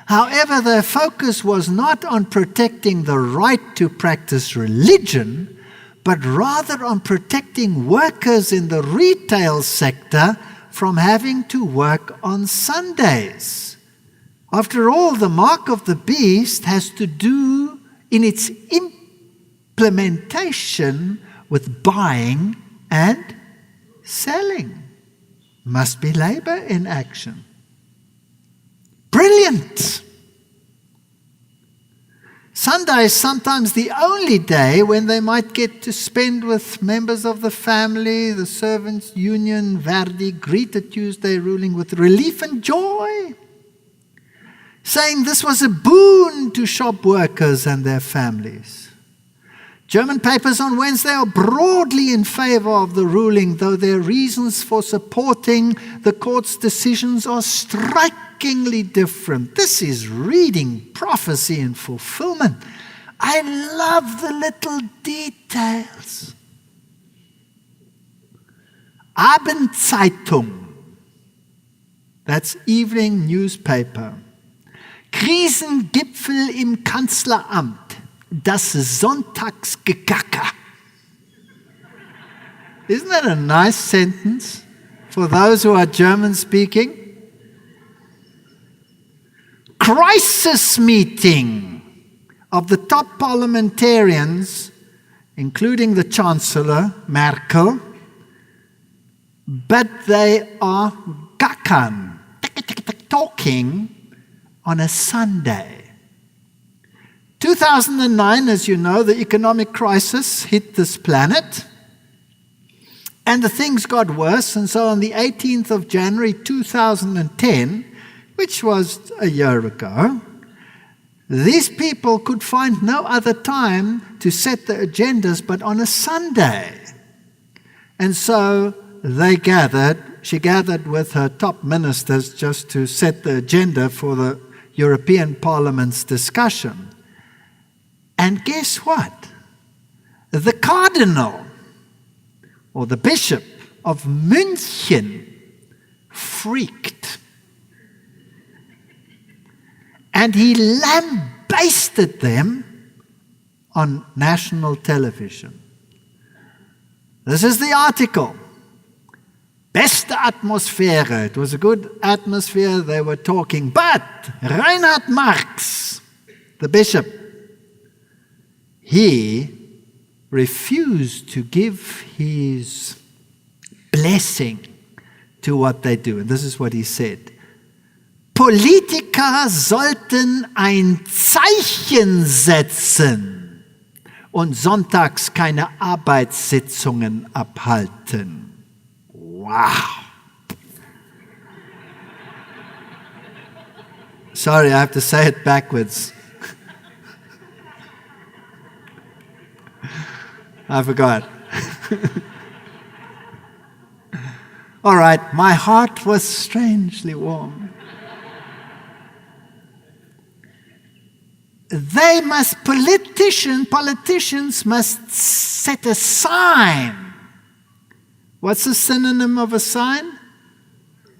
However, their focus was not on protecting the right to practice religion, but rather on protecting workers in the retail sector from having to work on Sundays. After all, the mark of the beast has to do in its implementation with buying and selling. Must be labor in action. Brilliant! Sunday is sometimes the only day when they might get to spend with members of the family, the servants' union, Verdi, greet a Tuesday ruling with relief and joy, saying this was a boon to shop workers and their families. German papers on Wednesday are broadly in favor of the ruling, though their reasons for supporting the court's decisions are strikingly different. This is reading prophecy in fulfillment. I love the little details. Abendzeitung, that's evening newspaper. Krisengipfel im Kanzleramt. Das Sonntagsgekacker. Isn't that a nice sentence for those who are German speaking? Crisis meeting of the top parliamentarians, including the Chancellor, Merkel, but they are gackern, talking on a Sunday. 2009, as you know, the economic crisis hit this planet, and the things got worse. And so on the 18th of January 2010, which was a year ago, these people could find no other time to set the agendas but on a Sunday. And so she gathered with her top ministers just to set the agenda for the European Parliament's discussion. And guess what? The cardinal, or the bishop of München, freaked. And he lambasted them on national television. This is the article. Beste Atmosphäre. It was a good atmosphere. They were talking. But Reinhard Marx, the bishop, he refused to give his blessing to what they do. And this is what he said. Politiker sollten ein Zeichen setzen und sonntags keine Arbeitssitzungen abhalten. Wow. Sorry, I have to say it backwards. I forgot. All right, my heart was strangely warm. Politicians must set a sign. What's the synonym of a sign?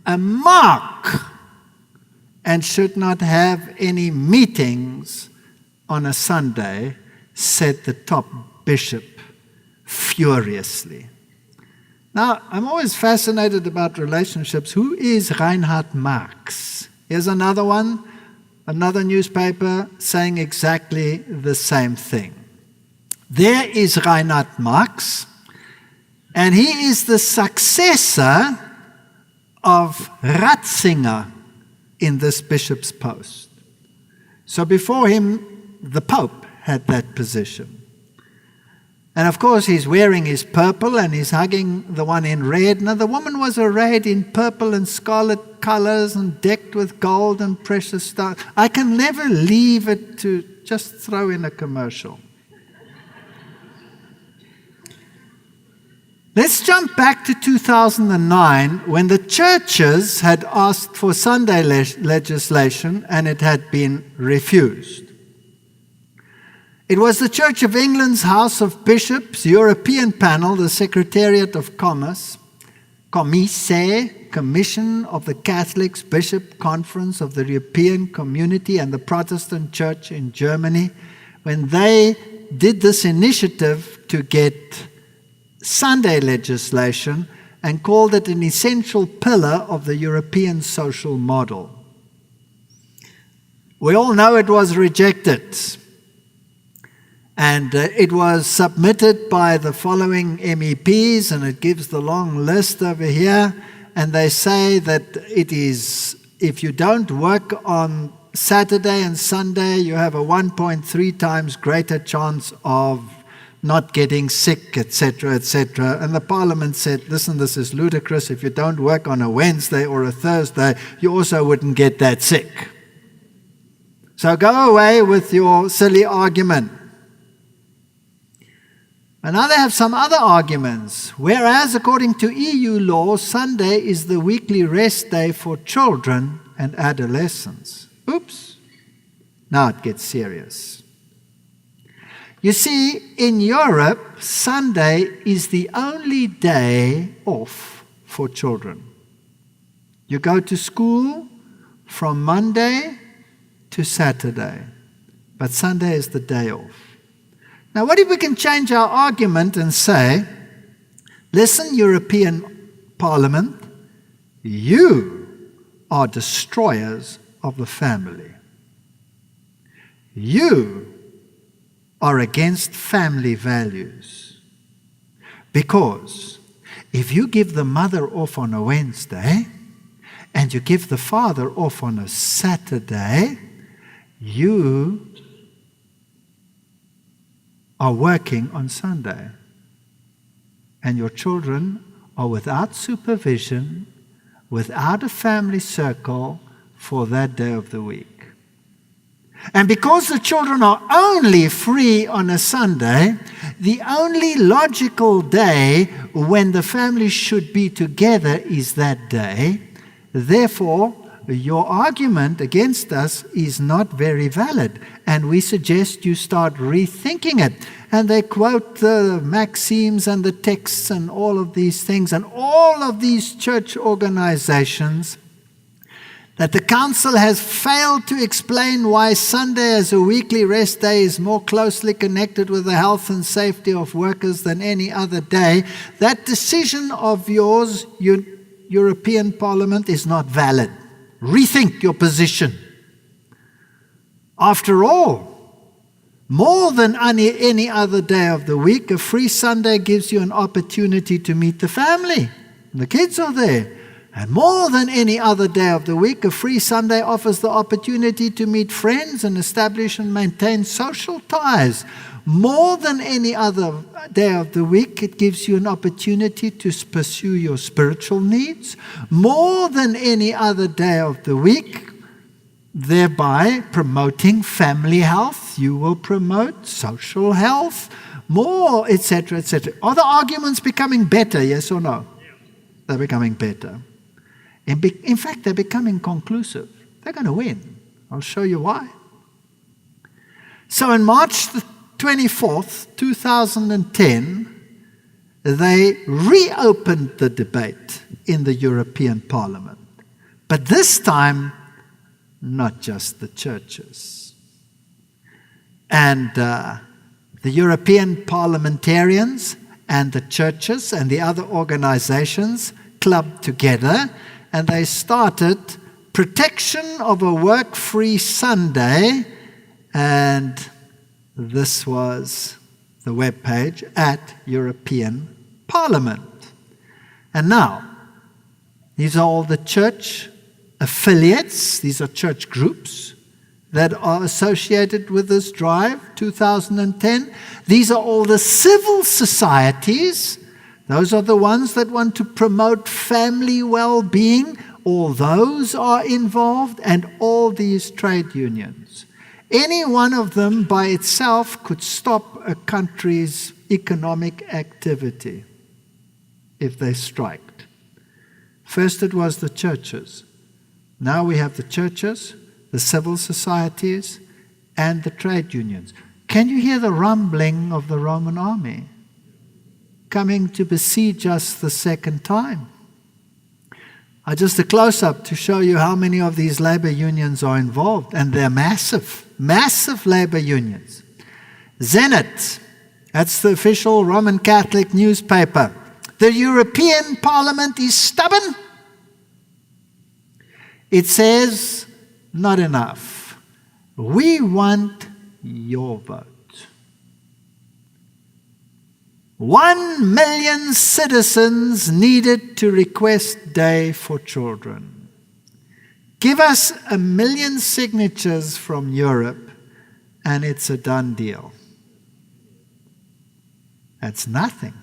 A mark. And should not have any meetings on a Sunday, said the top bishop furiously. Now, I'm always fascinated about relationships. Who is Reinhard Marx? Here's another one, another newspaper saying exactly the same thing. There is Reinhard Marx, and he is the successor of Ratzinger in this bishop's post. So before him, the Pope had that position. And of course, he's wearing his purple and he's hugging the one in red. Now, the woman was arrayed in purple and scarlet colors and decked with gold and precious stones. I can never leave it to just throw in a commercial. Let's jump back to 2009 when the churches had asked for Sunday legislation and it had been refused. It was the Church of England's House of Bishops, European Panel, the Secretariat of Commerce, Commission of the Catholics, Bishop Conference of the European Community and the Protestant Church in Germany, when they did this initiative to get Sunday legislation and called it an essential pillar of the European social model. We all know it was rejected. And it was submitted by the following MEPs, and it gives the long list over here. And they say that it is, if you don't work on Saturday and Sunday, you have a 1.3 times greater chance of not getting sick, etc., etc. And the Parliament said, listen, this is ludicrous. If you don't work on a Wednesday or a Thursday, you also wouldn't get that sick. So go away with your silly argument. And now they have some other arguments. Whereas, according to EU law, Sunday is the weekly rest day for children and adolescents. Oops. Now it gets serious. You see, in Europe, Sunday is the only day off for children. You go to school from Monday to Saturday, but Sunday is the day off. Now, what if we can change our argument and say, listen, European Parliament, you are destroyers of the family. You are against family values. Because if you give the mother off on a Wednesday and you give the father off on a Saturday, you are working on Sunday. And your children are without supervision, without a family circle for that day of the week. And because the children are only free on a Sunday, the only logical day when the family should be together is that day. Therefore, your argument against us is not very valid, and we suggest you start rethinking it. And they quote the maxims and the texts and all of these things, and all of these church organizations, that the council has failed to explain why Sunday as a weekly rest day is more closely connected with the health and safety of workers than any other day. That decision of yours, European Parliament, is not valid. Rethink your position. After all, more than any other day of the week, a free Sunday gives you an opportunity to meet the family. The kids are there. And more than any other day of the week, a free Sunday offers the opportunity to meet friends and establish and maintain social ties. More than any other day of the week, it gives you an opportunity to pursue your spiritual needs. More than any other day of the week, thereby promoting family health, you will promote social health, more, etc., etc. Are the arguments becoming better, yes or no? They're becoming better. In fact, they're becoming conclusive. They're going to win. I'll show you why. So on March the 24th, 2010, they reopened the debate in the European Parliament. But this time, not just the churches. And the European parliamentarians and the churches and the other organizations clubbed together, and they started Protection of a Work-Free Sunday, and this was the webpage at European Parliament. And now, these are all the church affiliates, these are church groups that are associated with this drive, 2010. These are all the civil societies. Those are the ones that want to promote family well-being. All those are involved, and all these trade unions. Any one of them by itself could stop a country's economic activity if they striked. First it was the churches. Now we have the churches, the civil societies, and the trade unions. Can you hear the rumbling of the Roman army coming to besiege us the second time? Just a close-up to show you how many of these labor unions are involved, and they're massive, massive labor unions. Zenit, that's the official Roman Catholic newspaper. The European Parliament is stubborn. It says, not enough. We want your vote. 1 million citizens needed to request day for children. Give us 1 million signatures from Europe and it's a done deal. That's nothing.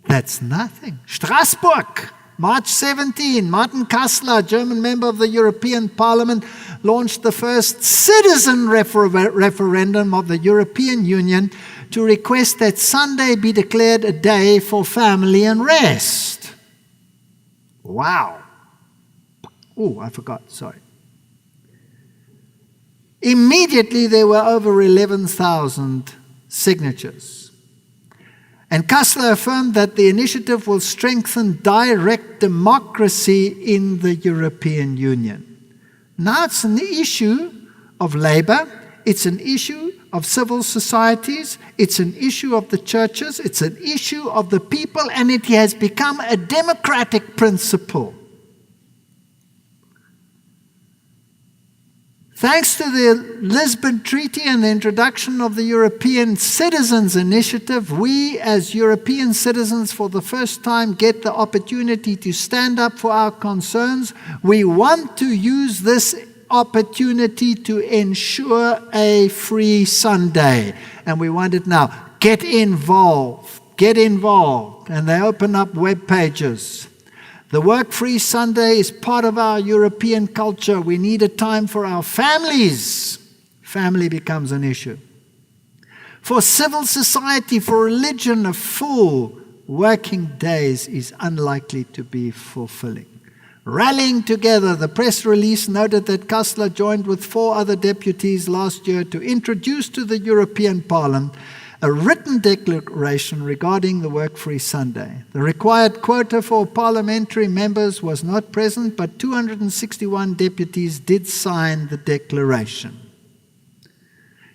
That's nothing. Strasbourg, March 17, Martin Kassler, German member of the European Parliament, launched the first citizen referendum of the European Union to request that Sunday be declared a day for family and rest. Wow. Oh, I forgot, sorry. Immediately there were over 11,000 signatures. And Kassler affirmed that the initiative will strengthen direct democracy in the European Union. Now it's an issue of labor, it's an issue of civil societies, it's an issue of the churches, it's an issue of the people, and it has become a democratic principle. Thanks to the Lisbon Treaty and the introduction of the European Citizens Initiative, we as European citizens for the first time get the opportunity to stand up for our concerns. We want to use this opportunity to ensure a free Sunday. And we want it now. Get involved. Get involved. And they open up web pages. The work-free Sunday is part of our European culture. We need a time for our families. Family becomes an issue. For civil society, for religion, a full working days is unlikely to be fulfilling. Rallying together, the press release noted that Kassler joined with 4 other deputies last year to introduce to the European Parliament a written declaration regarding the work-free Sunday. The required quota for parliamentary members was not present, but 261 deputies did sign the declaration.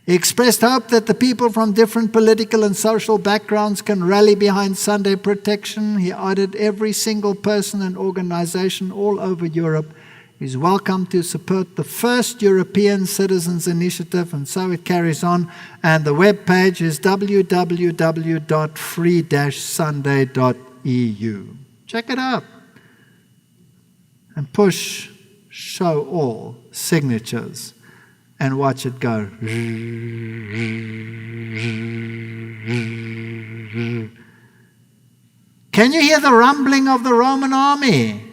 He expressed hope that the people from different political and social backgrounds can rally behind Sunday protection. He added every single person and organization all over Europe is welcome to support the first European Citizens Initiative, and so it carries on. And the web page is www.free-sunday.eu. Check it out. And push show all signatures and watch it go. Can you hear the rumbling of the Roman army?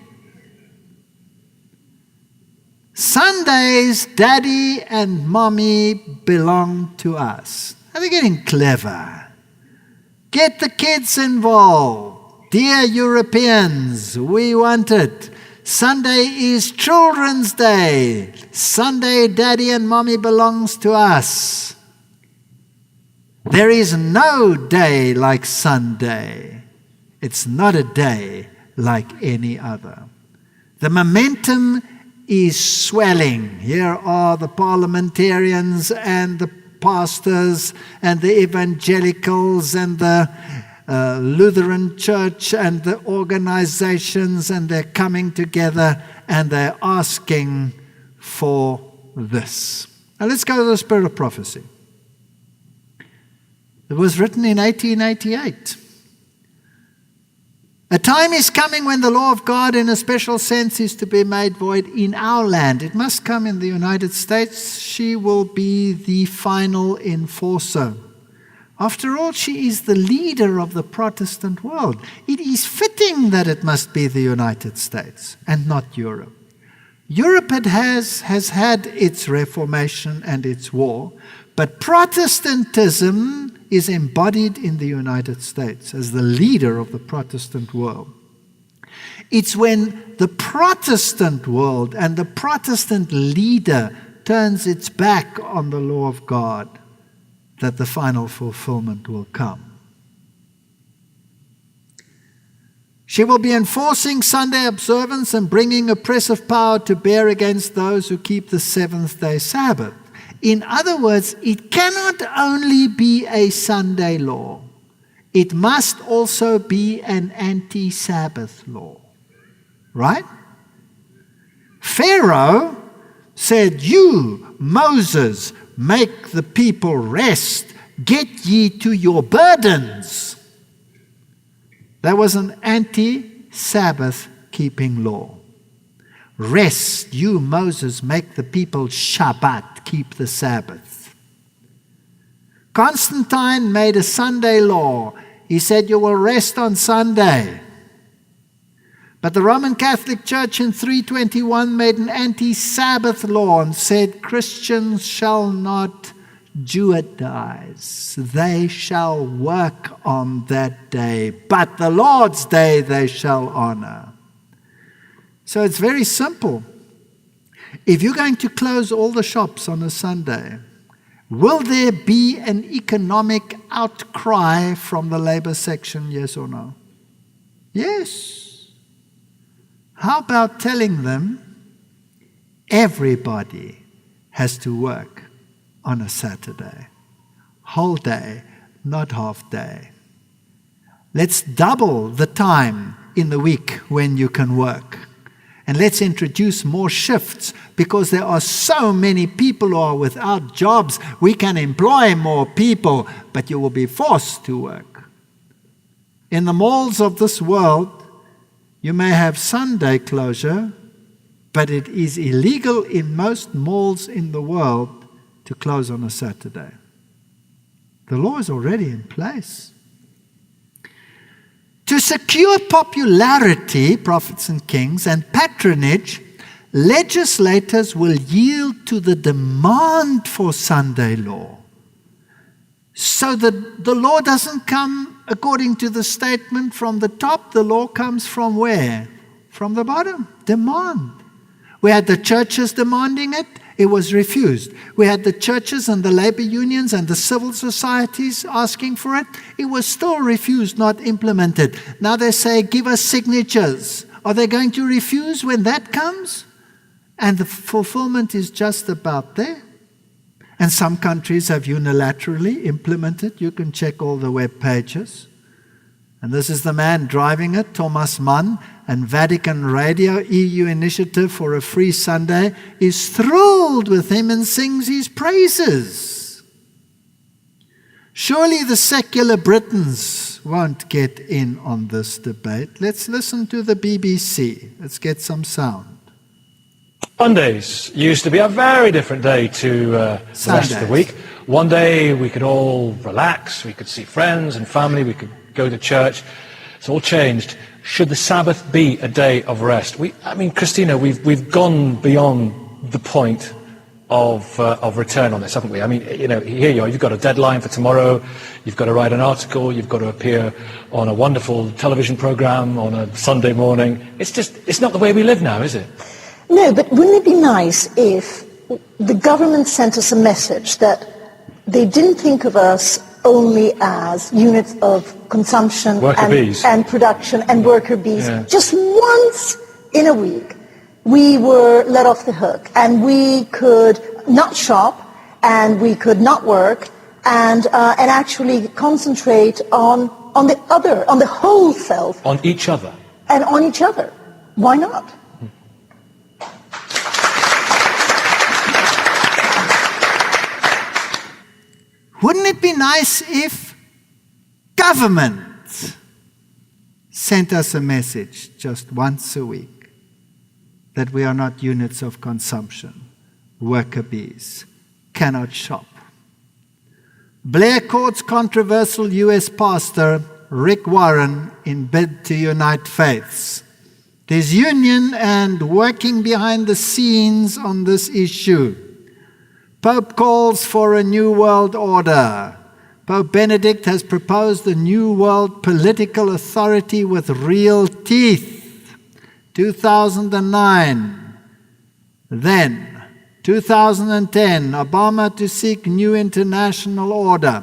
Sundays, daddy and mommy belong to us. Are they getting clever? Get the kids involved. Dear Europeans, we want it. Sunday is Children's Day. Sunday, daddy and mommy belongs to us. There is no day like Sunday. It's not a day like any other. The momentum is swelling. Here are the parliamentarians and the pastors and the evangelicals and the Lutheran Church and the organizations, and they're coming together and they're asking for this. Now let's go to the spirit of prophecy. It was written in 1888. A time is coming when the law of God in a special sense is to be made void in our land. It must come in the United States. She will be the final enforcer. After all, she is the leader of the Protestant world. It is fitting that it must be the United States and not Europe. Europe has had its Reformation and its war, but Protestantism is embodied in the United States as the leader of the Protestant world. It's when the Protestant world and the Protestant leader turns its back on the law of God that the final fulfillment will come. She will be enforcing Sunday observance and bringing oppressive power to bear against those who keep the seventh-day Sabbath. In other words, it cannot only be a Sunday law. It must also be an anti-Sabbath law. Right? Pharaoh said, "You, Moses, make the people rest. Get ye to your burdens." That was an anti-Sabbath keeping law. Rest, you, Moses, make the people Shabbat, keep the Sabbath. Constantine made a Sunday law. He said you will rest on Sunday. But the Roman Catholic Church in 321 made an anti-Sabbath law and said Christians shall not Judaize. They shall work on that day, but the Lord's day they shall honor. So it's very simple. If you're going to close all the shops on a Sunday, will there be an economic outcry from the labor section, yes or no? Yes. How about telling them everybody has to work on a Saturday? Whole day, not half day. Let's double the time in the week when you can work. And let's introduce more shifts, because there are so many people who are without jobs. We can employ more people, but you will be forced to work. In the malls of this world, you may have Sunday closure, but it is illegal in most malls in the world to close on a Saturday. The law is already in place. To secure popularity, prophets and kings, and patronage, legislators will yield to the demand for Sunday law. So that the law doesn't come according to the statement from the top. The law comes from where? From the bottom. Demand. We had the churches demanding it. It was refused. We had the churches and the labor unions and the civil societies asking for it. It was still refused, not implemented. Now they say, give us signatures. Are they going to refuse when that comes? And the fulfillment is just about there. And some countries have unilaterally implemented. You can check all the web pages. And this is the man driving it, Thomas Mann, and Vatican Radio, EU Initiative for a Free Sunday, is thrilled with him and sings his praises. Surely the secular Britons won't get in on this debate. Let's listen to the BBC. Let's get some sound. Sundays used to be a very different day to the rest of the week. One day we could all relax, we could see friends and family, we could go to church. It's all changed. Should the Sabbath be a day of rest? Christina, we've gone beyond the point of return on this, haven't we? Here you are, you've got a deadline for tomorrow, you've got to write an article, you've got to appear on a wonderful television program on a Sunday morning. It's not the way we live now, is it? No, but wouldn't it be nice if the government sent us a message that they didn't think of us only as units of consumption and production and worker bees. Yeah. Just once in a week, we were let off the hook, and we could not shop, and we could not work, and actually concentrate on the whole self. On each other. And on each other. Why not? Wouldn't it be nice if government sent us a message just once a week that we are not units of consumption, worker bees, cannot shop? Blair courts controversial U.S. pastor Rick Warren in bid to unite faiths. There's union and working behind the scenes on this issue. Pope calls for a new world order. Pope Benedict has proposed a new world political authority with real teeth. 2009. Then, 2010, Obama to seek new international order.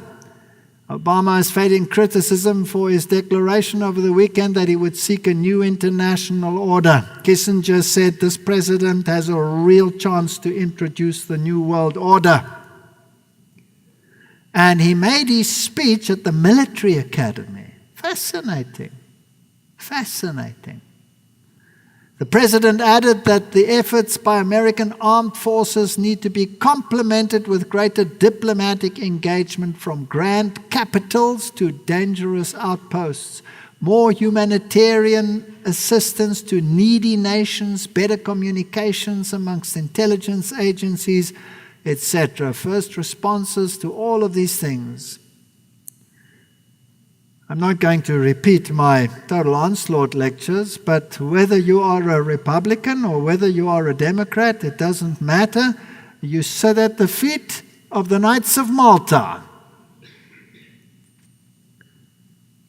Obama is facing criticism for his declaration over the weekend that he would seek a new international order. Kissinger said this president has a real chance to introduce the new world order. And he made his speech at the military academy. Fascinating. Fascinating. The president added that the efforts by American armed forces need to be complemented with greater diplomatic engagement from grand capitals to dangerous outposts, more humanitarian assistance to needy nations, better communications amongst intelligence agencies, etc. First responses to all of these things. I'm not going to repeat my total onslaught lectures, but whether you are a Republican or whether you are a Democrat, it doesn't matter. You sit at the feet of the Knights of Malta.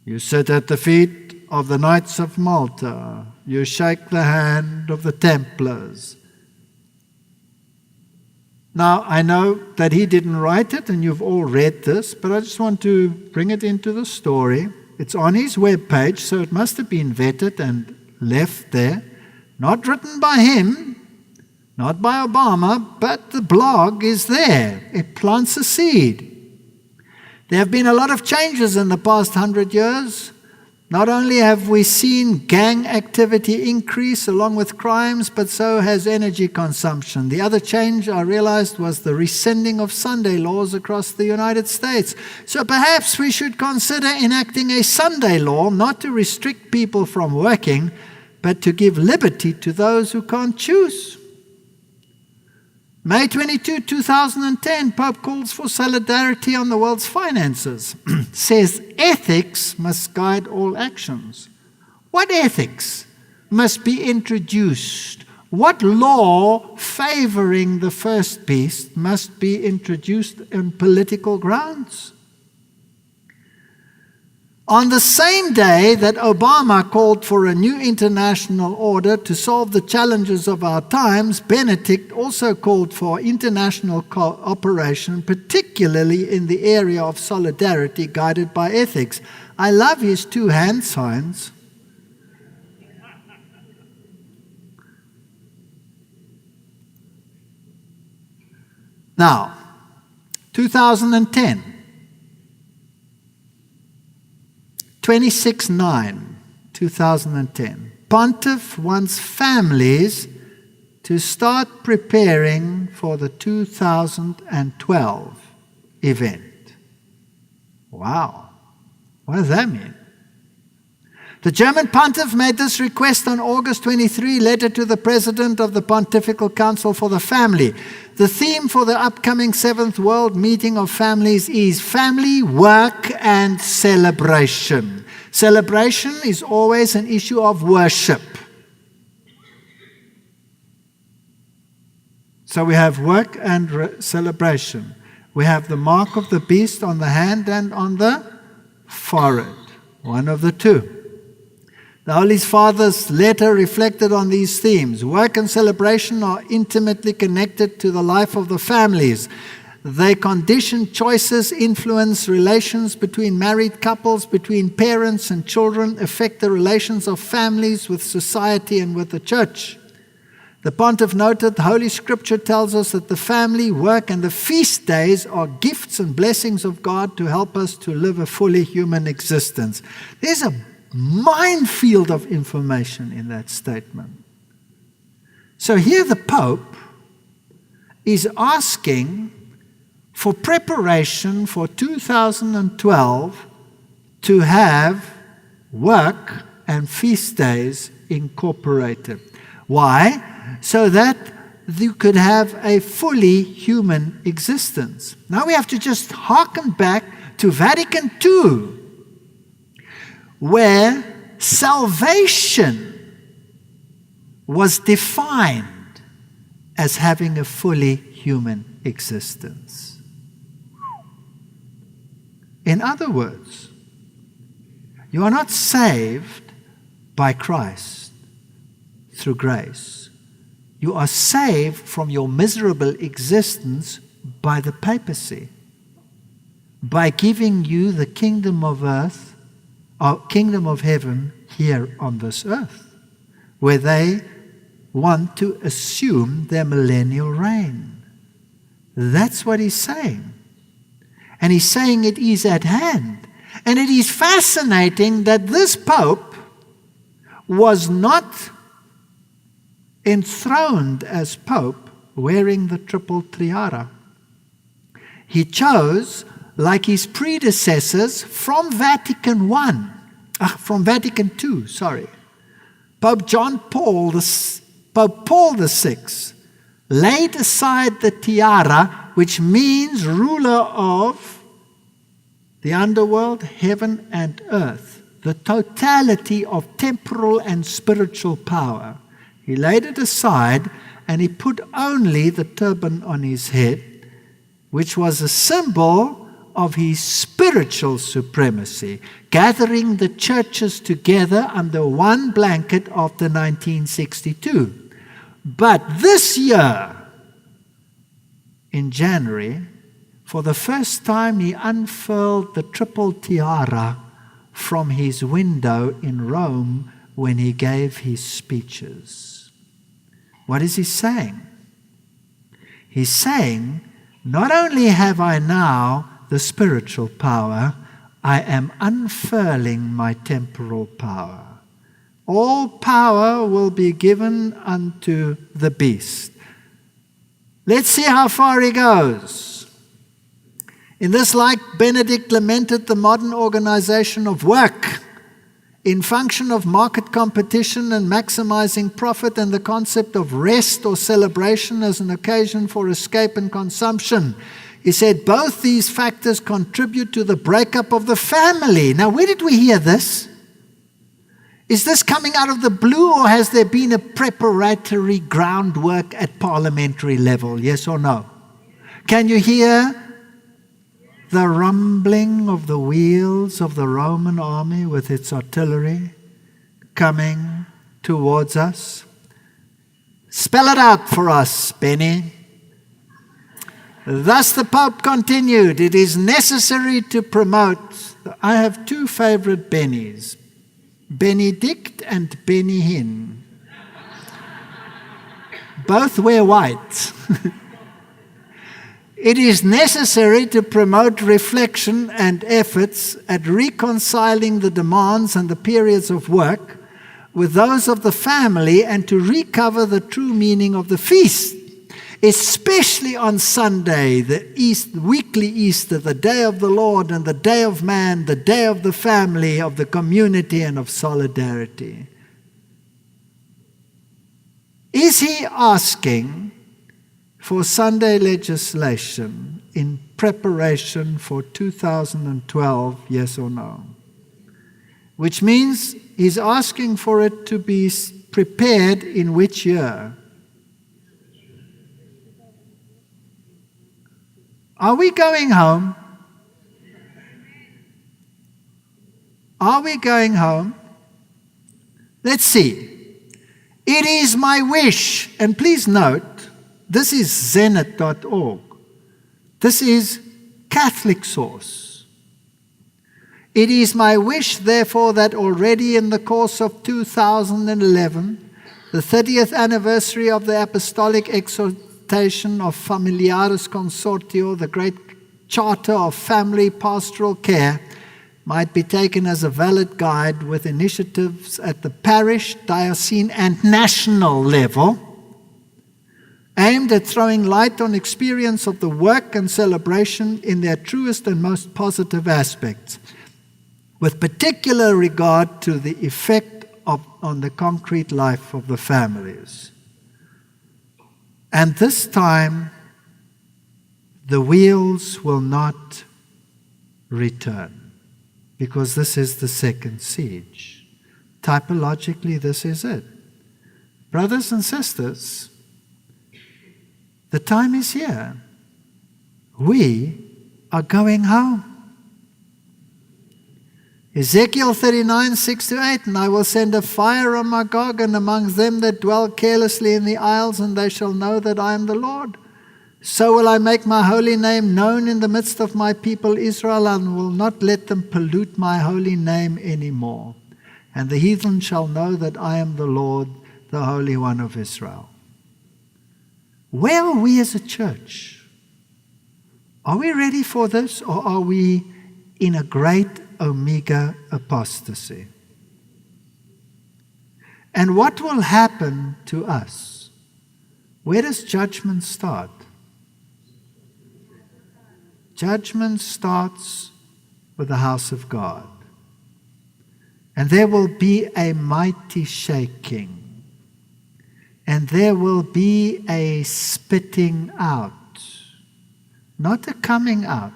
You sit at the feet of the Knights of Malta. You shake the hand of the Templars. Now, I know that he didn't write it, and you've all read this, but I just want to bring it into the story. It's on his webpage, so it must have been vetted and left there. Not written by him, not by Obama, but the blog is there. It plants a seed. There have been a lot of changes in the past 100 years. Not only have we seen gang activity increase along with crimes, but so has energy consumption. The other change I realized was the rescinding of Sunday laws across the United States. So perhaps we should consider enacting a Sunday law, not to restrict people from working, but to give liberty to those who can't choose. May 22, 2010, Pope calls for solidarity on the world's finances. Says ethics must guide all actions. What ethics must be introduced? What law favoring the first beast must be introduced on political grounds? On the same day that Obama called for a new international order to solve the challenges of our times, Benedict also called for international cooperation, particularly in the area of solidarity guided by ethics. I love his two hand signs. Now, 2010. 26/9, 2010. Pontiff wants families to start preparing for the 2012 event. Wow. What does that mean? The German pontiff made this request on August 23, letter to the president of the Pontifical Council for the Family. The theme for the upcoming 7th World Meeting of Families is family, work, and celebration. Celebration is always an issue of worship. So we have work and celebration. We have the mark of the beast on the hand and on the forehead. One of the two. The Holy Father's letter reflected on these themes. Work and celebration are intimately connected to the life of the families. They condition choices, influence relations between married couples, between parents and children, affect the relations of families with society and with the church. The pontiff noted, Holy Scripture tells us that the family, work, and the feast days are gifts and blessings of God to help us to live a fully human existence. There's a minefield of information in that statement. So here the Pope is asking for preparation for 2012 to have work and feast days incorporated. Why? So that you could have a fully human existence. Now we have to just hearken back to Vatican II, where salvation was defined as having a fully human existence. In other words, you are not saved by Christ through grace. You are saved from your miserable existence by the papacy, by giving you the kingdom of earth, or kingdom of heaven here on this earth, where they want to assume their millennial reign. That's what he's saying. And he's saying it is at hand. And it is fascinating that this Pope was not enthroned as Pope wearing the triple tiara. He chose, like his predecessors, from Vatican II, Pope Paul VI laid aside the tiara, which means ruler of the underworld, heaven and earth, the totality of temporal and spiritual power. He laid it aside and he put only the turban on his head, which was a symbol of his spiritual supremacy, gathering the churches together under one blanket after 1962. But this year, in January, for the first time he unfurled the triple tiara from his window in Rome when he gave his speeches. What is he saying? He's saying, not only have I now the spiritual power, I am unfurling my temporal power. All power will be given unto the beast. Let's see how far he goes. In this, like Benedict lamented the modern organization of work in function of market competition and maximizing profit, and the concept of rest or celebration as an occasion for escape and consumption. He said both these factors contribute to the breakup of the family. Now, where did we hear this? Is this coming out of the blue, or has there been a preparatory groundwork at parliamentary level? Yes or no? Can you hear the rumbling of the wheels of the Roman army with its artillery coming towards us? Spell it out for us, Benny. Thus the Pope continued, it is necessary to promote. I have two favorite Bennies, Benedict and Benny Hinn. Both wear white. It is necessary to promote reflection and efforts at reconciling the demands and the periods of work with those of the family, and to recover the true meaning of the feast, especially on Sunday, the weekly Easter, the day of the Lord and the day of man, the day of the family, of the community and of solidarity. Is he asking for Sunday legislation in preparation for 2012, yes or no? Which means he's asking for it to be prepared in which year? Are we going home? Are we going home? Let's see. It is my wish, and please note, this is zenith.org. This is Catholic source. It is my wish, therefore, that already in the course of 2011, the 30th anniversary of the Apostolic Exhortation of Familiaris Consortio, the great charter of family pastoral care, might be taken as a valid guide with initiatives at the parish, diocesan, and national level, aimed at throwing light on experience of the work and celebration in their truest and most positive aspects, with particular regard to the effect on the concrete life of the families. And this time, the wheels will not return, because this is the second siege. Typologically, this is it. Brothers and sisters, the time is here. We are going home. Ezekiel 39, 6-8, and I will send a fire on Magog and among them that dwell carelessly in the isles, and they shall know that I am the Lord. So will I make my holy name known in the midst of my people Israel, and will not let them pollute my holy name anymore. And the heathen shall know that I am the Lord, the Holy One of Israel. Where are we as a church? Are we ready for this, or are we in a great omega apostasy? And what will happen to us? Where does judgment start? Judgment starts with the house of God. And there will be a mighty shaking. And there will be a spitting out. Not a coming out.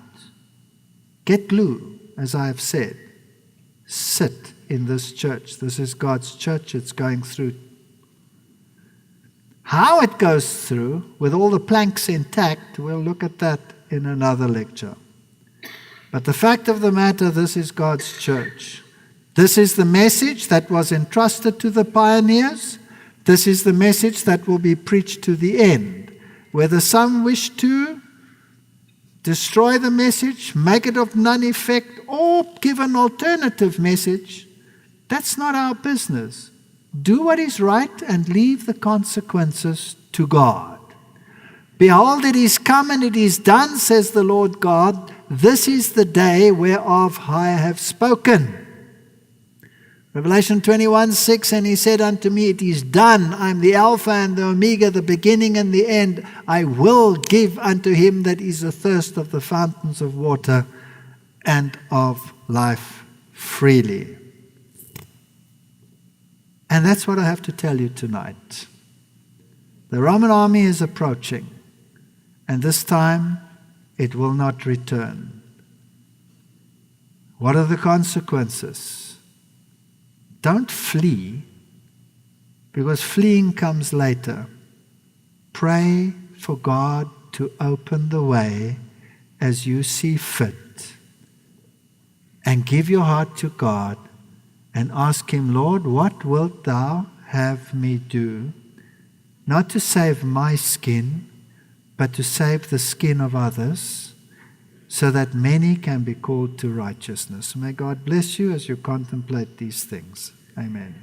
Get glue, as I have said. Sit in this church. This is God's church. It's going through. How it goes through, with all the planks intact, we'll look at that in another lecture. But the fact of the matter, this is God's church. This is the message that was entrusted to the pioneers. This is the message that will be preached to the end. Whether some wish to destroy the message, make it of none effect, or give an alternative message, that's not our business. Do what is right and leave the consequences to God. Behold, it is come and it is done, says the Lord God. This is the day whereof I have spoken. Revelation 21:6, and he said unto me, it is done. I am the Alpha and the Omega, the beginning and the end. I will give unto him that is athirst of the fountains of water and of life freely. And that's what I have to tell you tonight. The Roman army is approaching, and this time it will not return. What are the consequences? Don't flee, because fleeing comes later. Pray for God to open the way as you see fit. And give your heart to God and ask him, Lord, what wilt thou have me do? Not to save my skin, but to save the skin of others, so that many can be called to righteousness. May God bless you as you contemplate these things. Amen.